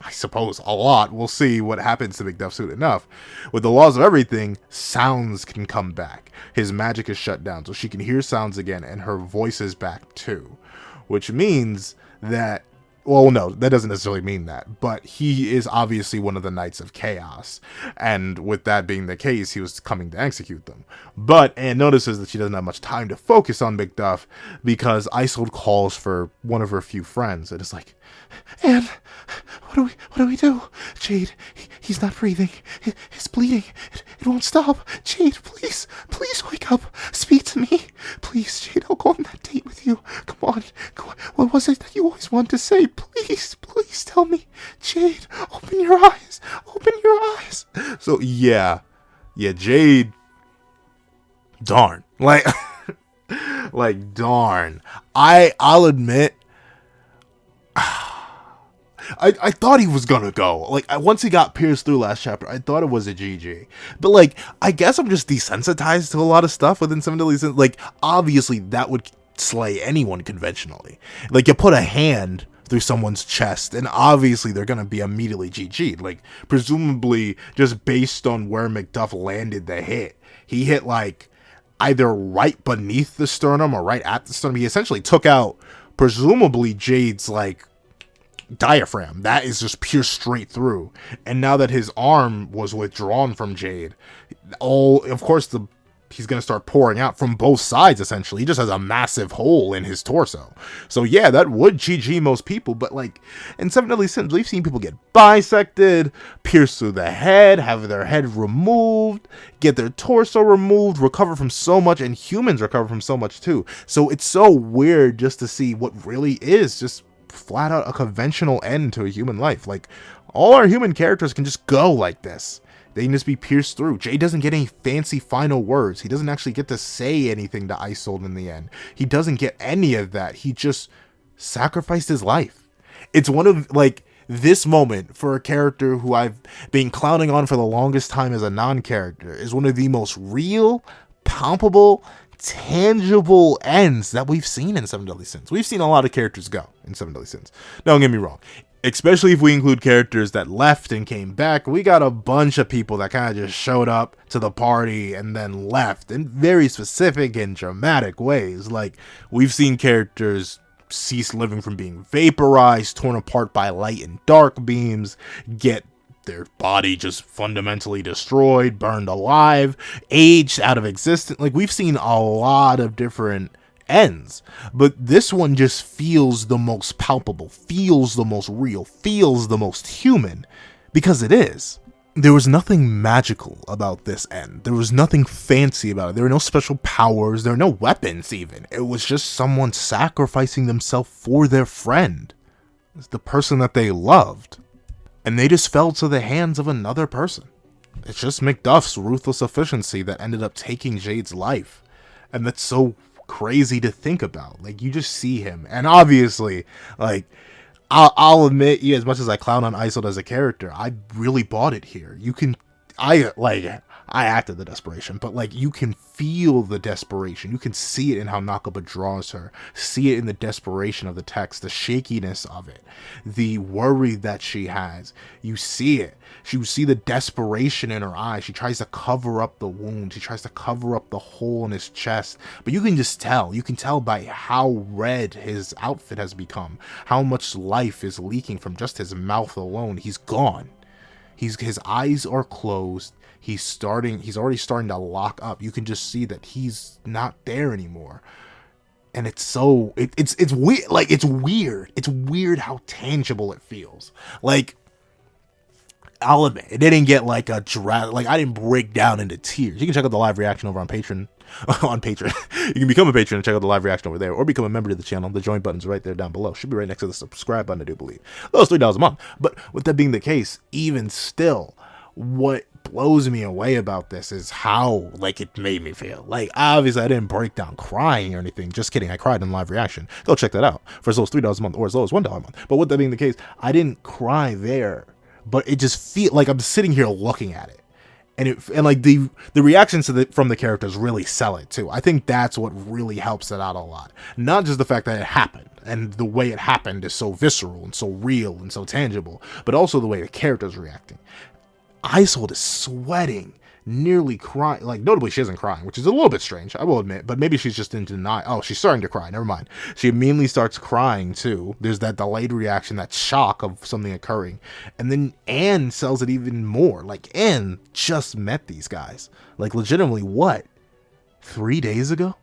I suppose, a lot, we'll see what happens to Macduff soon enough. With the loss of everything, sounds can come back. His magic is shut down, so she can hear sounds again, and her voice is back too. Which means that, well, no, that doesn't necessarily mean that, but he is obviously one of the Knights of Chaos, and with that being the case, he was coming to execute them. But Anne notices that she doesn't have much time to focus on Macduff, because Isolde calls for one of her few friends, and is like, Anne, what do we do? Jade, he's not breathing. He's bleeding. It won't stop. Jade, please wake up. Speak to me. Please, Jade, I'll go on that date with you. Come on. What was it that you always wanted to say? Please tell me. Jade, open your eyes. So, yeah, Jade, darn. Like, darn. I'll admit, I thought he was gonna go. Like, once he got pierced through last chapter, I thought it was a GG. But, like, I guess I'm just desensitized to a lot of stuff within Seven Deadly Sins. Like, obviously, that would slay anyone conventionally. Like, you put a hand through someone's chest, and obviously they're gonna be immediately GG'd. Like, presumably, just based on where Macduff landed the hit. He hit, like, either right beneath the sternum or right at the sternum. He essentially took out, presumably, Jade's, like, diaphragm. That is just pierced straight through. And now that his arm was withdrawn from Jade, of course, he's going to start pouring out from both sides, essentially. He just has a massive hole in his torso. So yeah, that would GG most people, but like, in Seven Deadly Sins, we've seen people get bisected, pierced through the head, have their head removed, get their torso removed, recover from so much, and humans recover from so much too. So it's so weird just to see what really is just flat out a conventional end to a human life. Like, all our human characters can just go like this. They can just be pierced through. Jay doesn't get any fancy final words. He doesn't actually get to say anything to Isolde in the end. He doesn't get any of that. He just sacrificed his life. It's one of, like, this moment for a character who I've been clowning on for the longest time as a non-character is one of the most real, palpable, tangible ends that we've seen in Seven Deadly Sins. We've seen a lot of characters go in Seven Deadly Sins. Don't get me wrong. Especially if we include characters that left and came back, we got a bunch of people that kind of just showed up to the party and then left in very specific and dramatic ways. Like, we've seen characters cease living from being vaporized, torn apart by light and dark beams, get their body just fundamentally destroyed, burned alive, aged out of existence. Like, we've seen a lot of different ends, but this one just feels the most palpable, feels the most real, feels the most human, because it is. There was nothing magical about this end. There was nothing fancy about it. There were no special powers. There were no weapons even. It was just someone sacrificing themselves for their friend, the person that they loved, and they just fell to the hands of another person. It's just Macduff's ruthless efficiency that ended up taking Jade's life, and that's so crazy to think about. Like, you just see him, and obviously, like, I'll admit, yeah, as much as I clown on Isolde as a character, I really bought it here. I acted the desperation, but like, you can feel the desperation. You can see it in how Nakaba draws her, see it in the desperation of the text, the shakiness of it, the worry that she has. You see it. You see the desperation in her eyes. She tries to cover up the wound. She tries to cover up the hole in his chest, but you can just tell. You can tell by how red his outfit has become, how much life is leaking from just his mouth alone. He's gone. His eyes are closed. He's already starting to lock up. You can just see that he's not there anymore. And it's weird. Like, it's weird. It's weird how tangible it feels. Like, I'll admit, it didn't get like a like, I didn't break down into tears. You can check out the live reaction over on Patreon. On Patreon. You can become a patron and check out the live reaction over there, or become a member of the channel. The join button's right there down below. Should be right next to the subscribe button, I do believe. Those $3 a month. But with that being the case, even still, what blows me away about this is how, like, it made me feel. Like, obviously I didn't break down crying or anything. Just kidding. I cried in live reaction. Go check that out for as low as $3 a month, or as low as $1 a month. But with that being the case, I didn't cry there, but it just feels like I'm sitting here looking at it. And like the reactions from the characters really sell it too. I think that's what really helps it out a lot. Not just the fact that it happened, and the way it happened is so visceral and so real and so tangible, but also the way the characters reacting. Isolde is sweating, nearly crying. Like, notably, she isn't crying, which is a little bit strange, I will admit, but maybe she's just in denial. Oh, she's starting to cry. Never mind. She immediately starts crying, too. There's that delayed reaction, that shock of something occurring. And then Anne sells it even more. Like, Anne just met these guys. Like, legitimately, what? 3 days ago?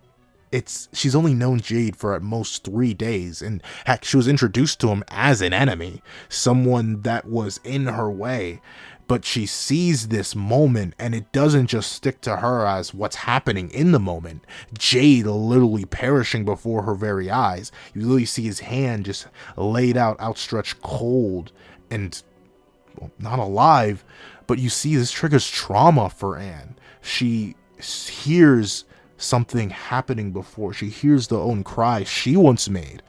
She's only known Jade for at most 3 days, and heck, she was introduced to him as an enemy, someone that was in her way. But she sees this moment, and it doesn't just stick to her as what's happening in the moment. Jade literally perishing before her very eyes. You literally see his hand just laid out, outstretched, cold, and, well, not alive. But you see this triggers trauma for Anne. She hears something happening before. She hears the own cry she once made.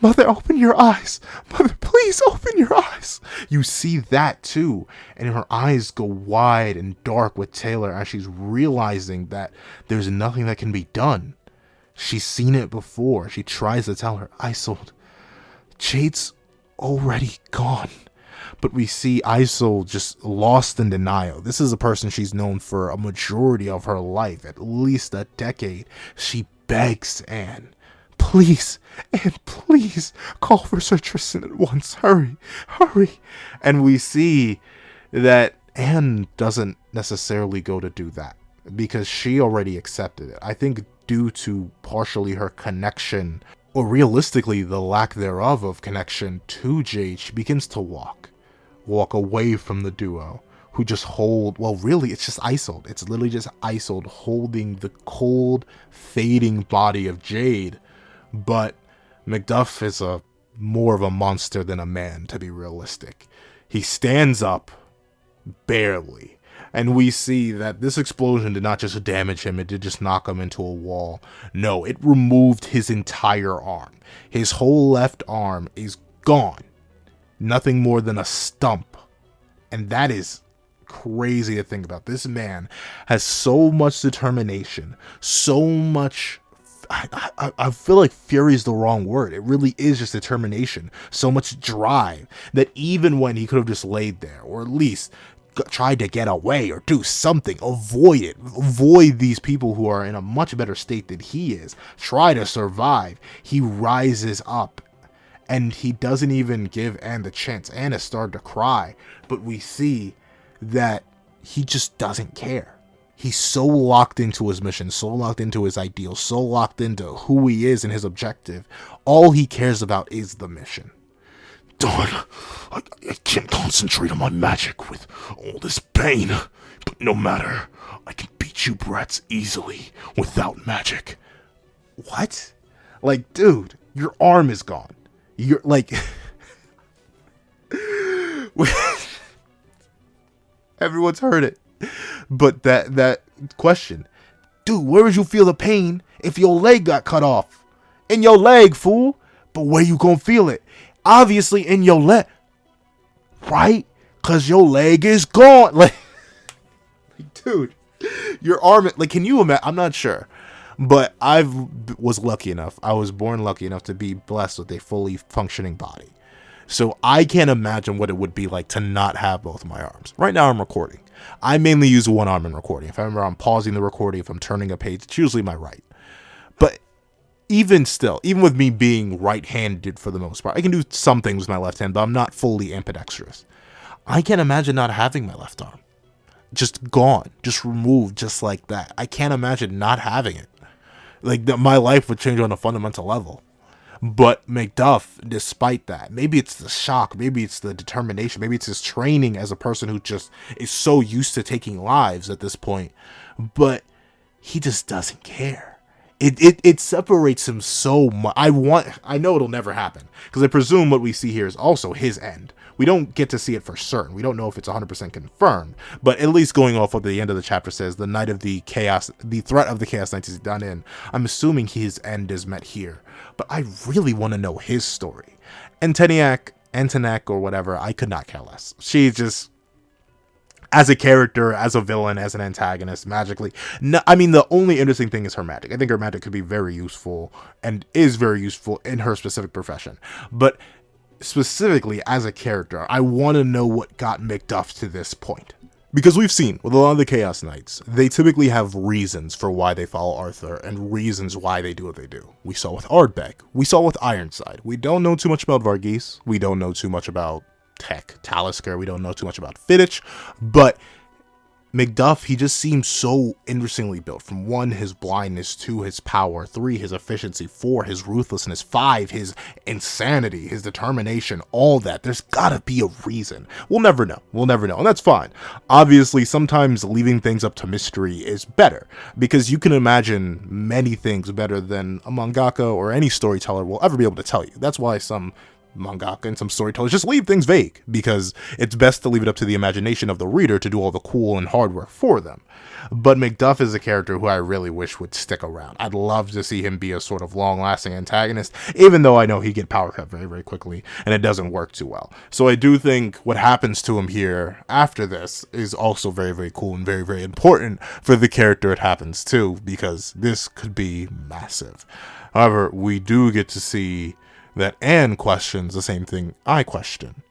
Mother, open your eyes. Mother, please open your eyes. You see that too. And her eyes go wide and dark with Taylor as she's realizing that there's nothing that can be done. She's seen it before. She tries to tell her, Isolde, Jade's already gone. But we see Isolde just lost in denial. This is a person she's known for a majority of her life, at least a decade. She begs Anne, please, and please, call for Sir Tristan at once. Hurry. And we see that Anne doesn't necessarily go to do that, because she already accepted it. I think due to partially her connection, or realistically the lack thereof of connection to Jade, she begins to walk away from the duo, who just really, it's just Isolde. It's literally just Isolde holding the cold, fading body of Jade. But Macduff is more of a monster than a man, to be realistic. He stands up, barely. And we see that this explosion did not just damage him, it did just knock him into a wall. No, it removed his entire arm. His whole left arm is gone. Nothing more than a stump. And that is crazy to think about. This man has so much determination, so much. I feel like fury is the wrong word. It really is just determination. So much drive that even when he could have just laid there, or at least tried to get away or do something, avoid these people who are in a much better state than he is, try to survive, he rises up. And he doesn't even give Anne the chance. Anne has started to cry, but we see that he just doesn't care. He's so locked into his mission, so locked into his ideals, so locked into who he is and his objective. All he cares about is the mission. Dawn, I can't concentrate on my magic with all this pain. But no matter, I can beat you brats easily without magic. What? Like, dude, your arm is gone. You're like... Everyone's heard it. But that question, dude, where would you feel the pain if your leg got cut off? In your leg, fool. But where you gonna feel it? Obviously in your leg, right? Cause your leg is gone. Like, dude, your arm. Like, can you imagine? I'm not sure, but I was born lucky enough to be blessed with a fully functioning body. So I can't imagine what it would be like to not have both my arms. Right now I'm recording. I mainly use one arm in recording. If I'm pausing the recording, if I'm turning a page, it's usually my right. But even still, even with me being right-handed for the most part, I can do some things with my left hand, but I'm not fully ambidextrous. I can't imagine not having my left arm. Just gone, just removed, just like that. I can't imagine not having it. Like, my life would change on a fundamental level. But Macduff, despite that, maybe it's the shock, maybe it's the determination, maybe it's his training as a person who just is so used to taking lives at this point, but he just doesn't care. It separates him so much. I know it'll never happen, because I presume what we see here is also his end. We don't get to see it for certain. We don't know if it's 100% confirmed, but at least going off what the end of the chapter says, the night of the chaos, the threat of the Chaos Knights is done in. I'm assuming his end is met here, but I really want to know his story. Antonac, or whatever, I could not care less. She just, as a character, as a villain, as an antagonist, magically. No, I mean, the only interesting thing is her magic. I think her magic could be very useful, and is very useful in her specific profession. But specifically, as a character, I want to know what got Macduff to this point. Because we've seen, with a lot of the Chaos Knights, they typically have reasons for why they follow Arthur, and reasons why they do what they do. We saw with Ardbeg. We saw with Ironside. We don't know too much about Varghese. We don't know too much about Talisker. We don't know too much about Fittich. But Macduff, he just seems so interestingly built. From 1, his blindness, 2, his power, 3, his efficiency, 4, his ruthlessness, 5, his insanity, his determination, all that. There's gotta be a reason. We'll never know. And that's fine. Obviously, sometimes leaving things up to mystery is better, because you can imagine many things better than a mangaka or any storyteller will ever be able to tell you. That's why some mangaka and some storytellers just leave things vague, because it's best to leave it up to the imagination of the reader to do all the cool and hard work for them. But Macduff is a character who I really wish would stick around. I'd love to see him be a sort of long-lasting antagonist, even though I know he'd get power cut very, very quickly, and it doesn't work too well. So I do think what happens to him here after this is also very, very cool and very, very important for the character it happens to, because this could be massive. However, we do get to see that Anne questions the same thing I question.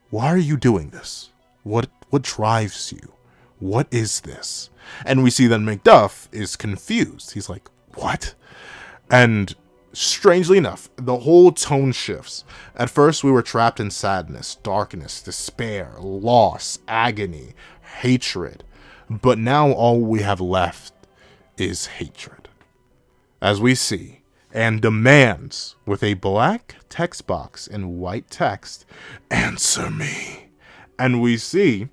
Why are you doing this? What drives you? What is this? And we see that Macduff is confused. He's like, what? And strangely enough, the whole tone shifts. At first, we were trapped in sadness, darkness, despair, loss, agony, hatred. But now all we have left is hatred. As we see, and demands, with a black text box in white text, "Answer me." And we see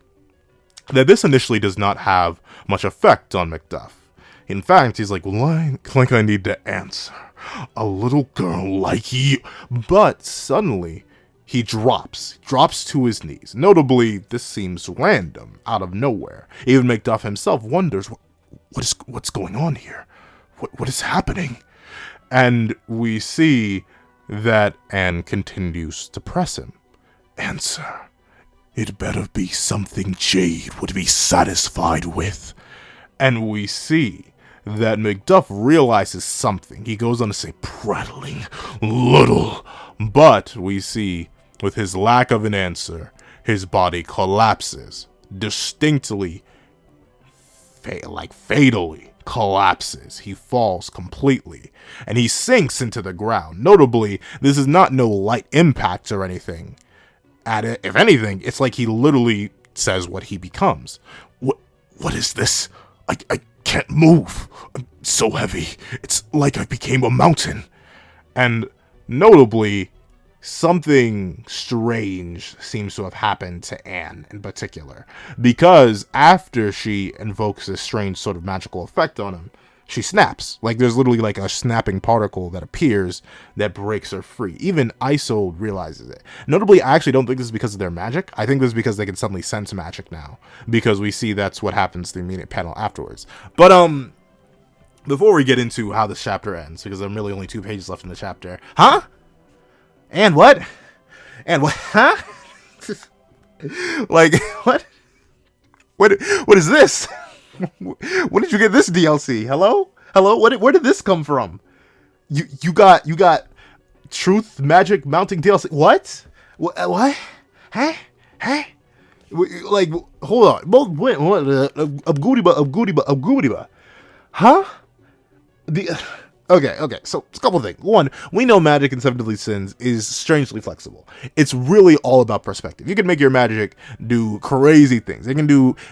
that this initially does not have much effect on Macduff. In fact, he's like, like I need to answer a little girl like you. But suddenly, he drops to his knees. Notably, this seems random, out of nowhere. Even Macduff himself wonders, what's going on here? What is happening? And we see that Anne continues to press him. Answer. It better be something Jade would be satisfied with. And we see that Macduff realizes something. He goes on to say, prattling little. But we see, with his lack of an answer, his body collapses. Distinctly, fatally collapses. He falls completely. And he sinks into the ground. Notably, this is not no light impact or anything. At it, if anything, it's like he literally says what he becomes. What is this? I can't move. I'm so heavy. It's like I became a mountain. And notably, something strange seems to have happened to Anne in particular. Because after she invokes this strange sort of magical effect on him, she snaps. Like, there's literally like a snapping particle that appears that breaks her free. Even Iso realizes it. Notably, I actually don't think this is because of their magic. I think this is because they can suddenly sense magic now. Because we see that's what happens to the immediate panel afterwards. But, before we get into how this chapter ends, because there are really only 2 pages left in the chapter. Huh? And what? And what? Huh? Like, what? What is this? When did you get this DLC? Hello? Where did this come from? You got truth magic mounting DLC. What? Huh? Like, hold on. What? Abgudiba. Huh? Okay, so a couple things. One, we know magic in Seven Deadly Sins is strangely flexible. It's really all about perspective. You can make your magic do crazy things.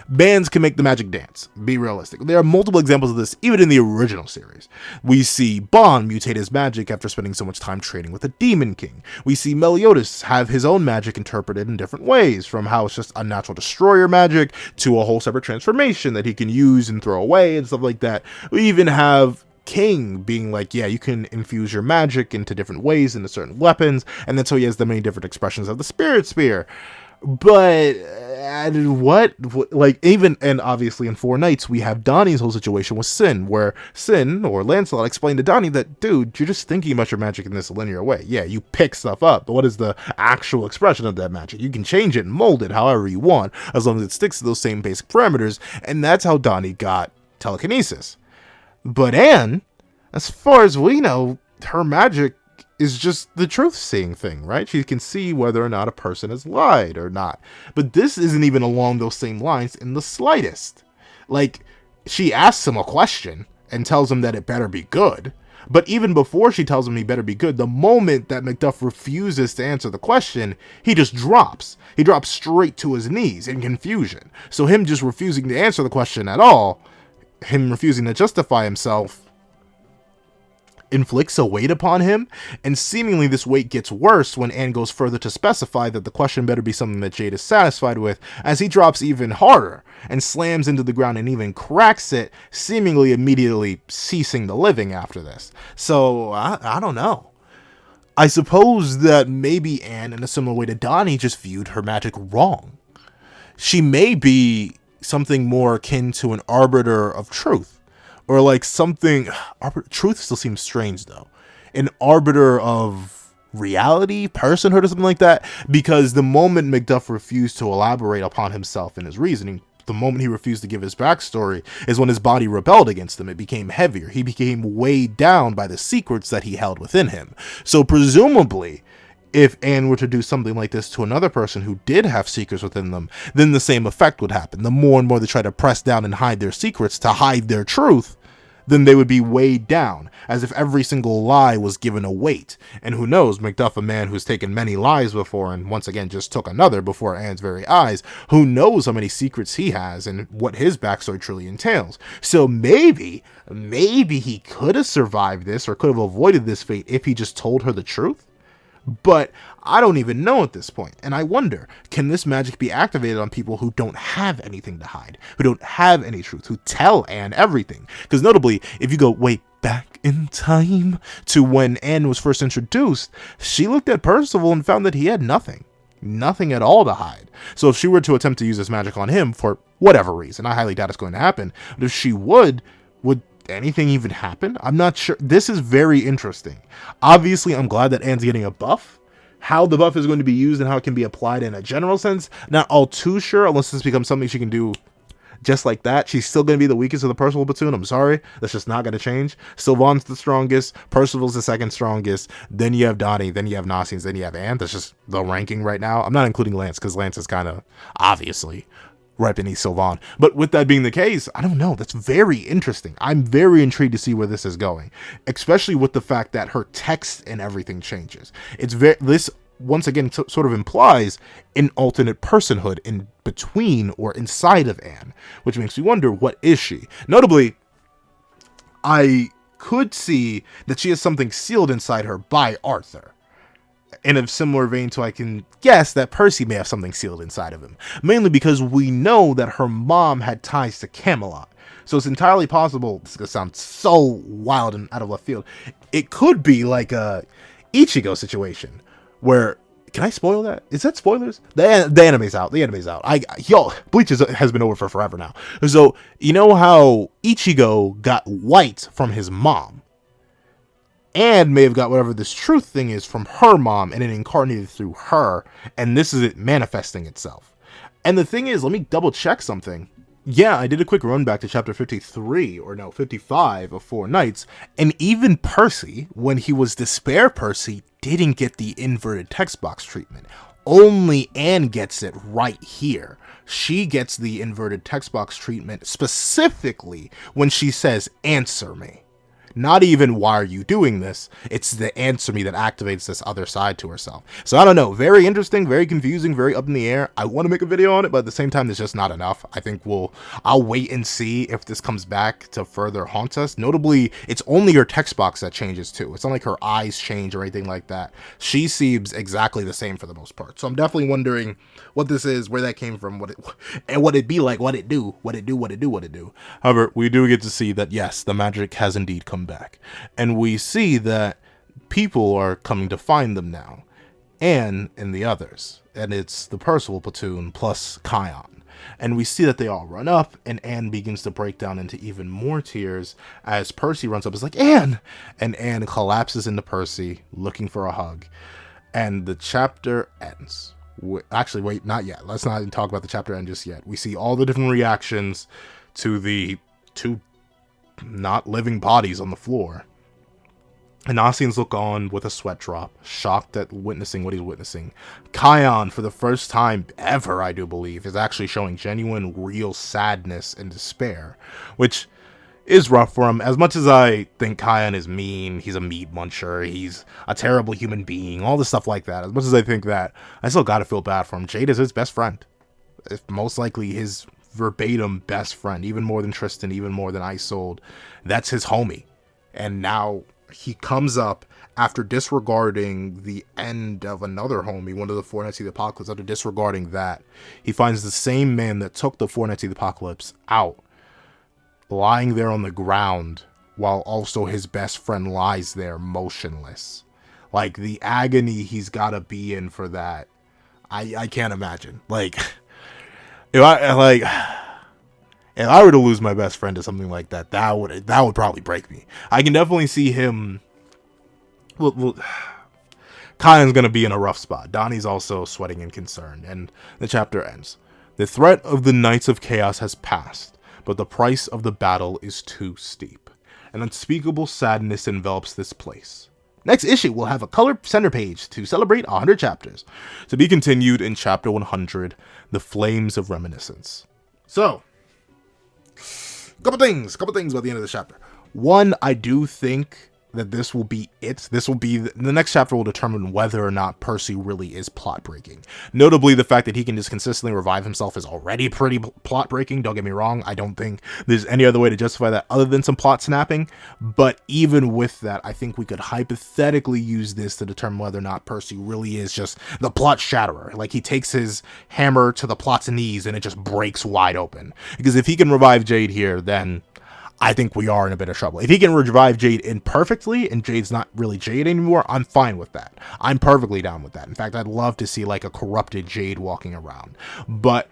Bands can make the magic dance. Be realistic. There are multiple examples of this, even in the original series. We see Bond mutate his magic after spending so much time training with the Demon King. We see Meliodas have his own magic interpreted in different ways, from how it's just unnatural destroyer magic to a whole separate transformation that he can use and throw away and stuff like that. We even have King being like, yeah, you can infuse your magic into different ways into certain weapons, and that's how he has the many different expressions of the Spirit Spear. But what like, even, and obviously in Four Knights we have Donny's whole situation with Sin, where Sin or Lancelot explained to Donny that, dude, you're just thinking about your magic in this linear way. Yeah, you pick stuff up, but what is the actual expression of that magic? You can change it and mold it however you want, as long as it sticks to those same basic parameters, and that's how Donny got telekinesis. But Anne, as far as we know, her magic is just the truth-seeing thing, right? She can see whether or not a person has lied or not. But this isn't even along those same lines in the slightest. Like, she asks him a question and tells him that it better be good. But even before she tells him he better be good, the moment that Macduff refuses to answer the question, he just drops. He drops straight to his knees in confusion. So him just refusing to answer the question at all, him refusing to justify himself, inflicts a weight upon him, and seemingly this weight gets worse when Anne goes further to specify that the question better be something that Jade is satisfied with, as he drops even harder and slams into the ground and even cracks it, seemingly immediately ceasing the living after this. So, I don't know. I suppose that maybe Anne, in a similar way to Donny, just viewed her magic wrong. She may be something more akin to an arbiter of truth, or like something, truth still seems strange though, an arbiter of reality, personhood, or something like that, because the moment Macduff refused to elaborate upon himself and his reasoning, the moment he refused to give his backstory, is when his body rebelled against him. It became heavier. He became weighed down by the secrets that he held within him. So presumably, if Anne were to do something like this to another person who did have secrets within them, then the same effect would happen. The more and more they try to press down and hide their secrets to hide their truth, then they would be weighed down, as if every single lie was given a weight. And who knows, Macduff, a man who's taken many lies before, and once again just took another before Anne's very eyes, who knows how many secrets he has and what his backstory truly entails. So maybe he could have survived this, or could have avoided this fate if he just told her the truth? But I don't even know at this point, and I wonder, can this magic be activated on people who don't have anything to hide, who don't have any truth, who tell Anne everything? Because notably, if you go way back in time to when Anne was first introduced, she looked at Percival and found that he had nothing at all to hide. So if she were to attempt to use this magic on him for whatever reason, I highly doubt it's going to happen, but if she would anything even happen? I'm not sure. This is very interesting. Obviously, I'm glad that Anne's getting a buff, How the buff is going to be used and how it can be applied in a general sense, not all too sure, unless this becomes something she can do just like that. She's still going to be the weakest of the Percival platoon. I'm sorry. That's just not going to change. Sylvan's the strongest. Percival's the second strongest. Then you have Donny. Then you have Nasiens. Then you have Anne. That's just the ranking right now. I'm not including Lance because Lance is kind of obviously right beneath Sylvan. But with that being the case, I don't know. That's very interesting. I'm very intrigued to see where this is going, especially with the fact that her text and everything changes. This once again sort of implies an alternate personhood in between or inside of Anne, which makes me wonder, what is she? Notably, I could see that she has something sealed inside her by Arthur. In a similar vein to, I can guess that Percy may have something sealed inside of him. Mainly because we know that her mom had ties to Camelot. So it's entirely possible, this is going to sound so wild and out of left field, it could be like a Ichigo situation. Where, can I spoil that? Is that spoilers? The anime's out. The anime's out. Bleach has been over for forever now. So, you know how Ichigo got white from his mom? And may have got whatever this truth thing is from her mom, and it incarnated through her, and this is it manifesting itself. And the thing is, let me double check something. Yeah, I did a quick run back to chapter 55 of Four Knights, and even Percy, when he was Despair Percy, didn't get the inverted text box treatment. Only Anne gets it right here. She gets the inverted text box treatment specifically when she says, "Answer me." Not even, "Why are you doing this?" It's the "answer me" that activates this other side to herself. So I don't know. Very interesting, very confusing, very up in the air. I want to make a video on it, but at the same time, there's just not enough. I think I'll wait and see if this comes back to further haunt us. Notably, it's only her text box that changes too. It's not like her eyes change or anything like that. She seems exactly the same for the most part. So I'm definitely wondering what this is, where that came from, what it be like, what it do. However, we do get to see that, yes, the magic has indeed come back, and we see that people are coming to find them now, Anne and the others, and it's the Percival platoon plus Chion, and we see that they all run up, and Anne begins to break down into even more tears as Percy runs up, is like, "Anne!" and Anne collapses into Percy looking for a hug, and the chapter ends. Actually, wait, not yet. Let's not even talk about the chapter end just yet. We see all the different reactions to the two not living bodies on the floor. And Nasiens look on with a sweat drop, shocked at witnessing what he's witnessing. Chion, for the first time ever, I do believe, is actually showing genuine, real sadness and despair, which is rough for him. As much as I think Chion is mean, he's a meat muncher, he's a terrible human being, all this stuff like that, as much as I think that, I still gotta feel bad for him. Jade is his best friend. It's most likely his verbatim best friend, even more than Tristan, even more than Isolde. That's his homie. And now he comes up after disregarding the end of another homie, one of the Four Knights of the Apocalypse. After disregarding that, he finds the same man that took the Four Knights of the Apocalypse out, lying there on the ground, while also his best friend lies there motionless. Like, the agony he's got to be in for that, I can't imagine. Like, if I were to lose my best friend to something like that, that would probably break me. I can definitely see him. Well, Kyan's gonna be in a rough spot. Donnie's also sweating and concerned, and the chapter ends. The threat of the Knights of Chaos has passed, but the price of the battle is too steep. An unspeakable sadness envelops this place. Next issue will have a color center page to celebrate 100 chapters, to be continued in chapter 100, The Flames of Reminiscence. So, couple things about the end of the chapter. One, I do think that this will be it. This will be the next chapter will determine whether or not Percy really is plot breaking. Notably, the fact that he can just consistently revive himself is already pretty plot breaking. Don't get me wrong. I don't think there's any other way to justify that other than some plot snapping. But even with that, I think we could hypothetically use this to determine whether or not Percy really is just the plot shatterer. Like, he takes his hammer to the plot's knees and it just breaks wide open. Because if he can revive Jade here, then I think we are in a bit of trouble. If he can revive Jade imperfectly and Jade's not really Jade anymore, I'm fine with that. I'm perfectly down with that. In fact, I'd love to see like a corrupted Jade walking around. But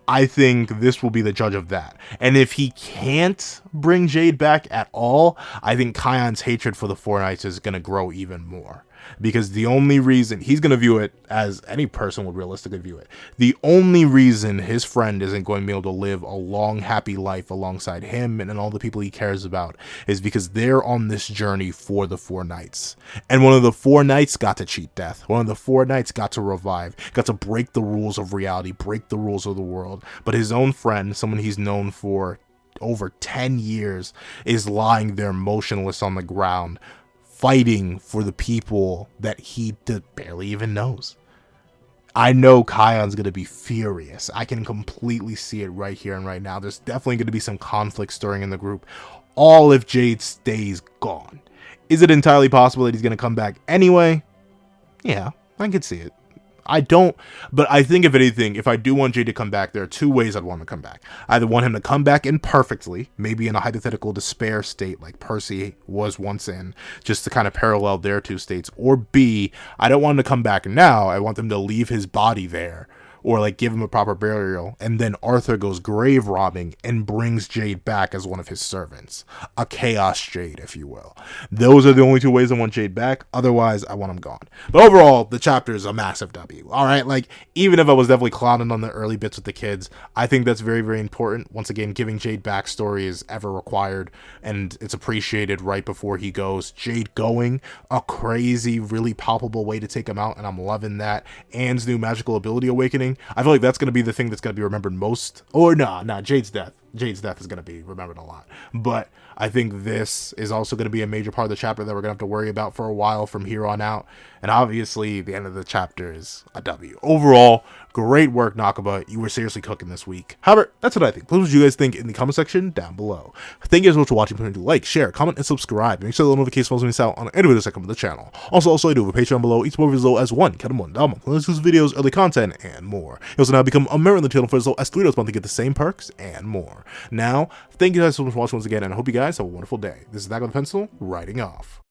I think this will be the judge of that. And if he can't bring Jade back at all, I think Chion's hatred for the Four Knights is going to grow even more. because the only reason he's going to view it as any person would realistically view it, the only reason his friend isn't going to be able to live a long, happy life alongside him and all the people he cares about is because they're on this journey for the four knights. And one of the four knights got to cheat death. One of the four knights got to revive, got to break the rules of reality, break the rules of the world. But his own friend, someone he's known for over 10 years, is lying there motionless on the ground, fighting for the people that he barely even knows. I know Chion's going to be furious. I can completely see it right here and right now. There's definitely going to be some conflict stirring in the group, all if Jade stays gone. Is it entirely possible that he's going to come back anyway? Yeah, I could see it. I don't, but I think if anything, if I do want Jade to come back, there are two ways I'd want him to come back. I either want him to come back imperfectly, maybe in a hypothetical despair state like Percy was once in, just to kind of parallel their two states, or B, I don't want him to come back now. I want them to leave his body there, or like give him a proper burial, and then Arthur goes grave robbing and brings Jade back as one of his servants. A chaos Jade, if you will. Those are the only two ways I want Jade back. Otherwise, I want him gone. But overall, the chapter is a massive W. Alright, like, even if I was definitely clowning on the early bits with the kids, I think that's very, very important. Once again, giving Jade backstory is ever required, and it's appreciated right before he goes. Jade going, a crazy, really palpable way to take him out, and I'm loving that. Anne's new magical ability awakening, I feel like that's going to be the thing that's going to be remembered most. Or nah, Jade's death. Jade's death is going to be remembered a lot. But I think this is also going to be a major part of the chapter that we're going to have to worry about for a while from here on out. And obviously, the end of the chapter is a W. Overall, great work, Nakaba. You were seriously cooking this week. However, that's what I think. Please, what you guys think in the comment section down below. Thank you guys so much for watching. Please do like, share, comment, and subscribe. Make sure the notifications follows me out on any videos that come to the channel. Also, I do have a Patreon below. Each more as low as $1. Count them $1. Exclusive videos, early content, and more. You also now become a member of the channel for as low as $3 a month to get the same perks and more. Now, thank you guys so much for watching once again, and I hope you guys have a wonderful day. This is Nakaba the Pencil, writing off.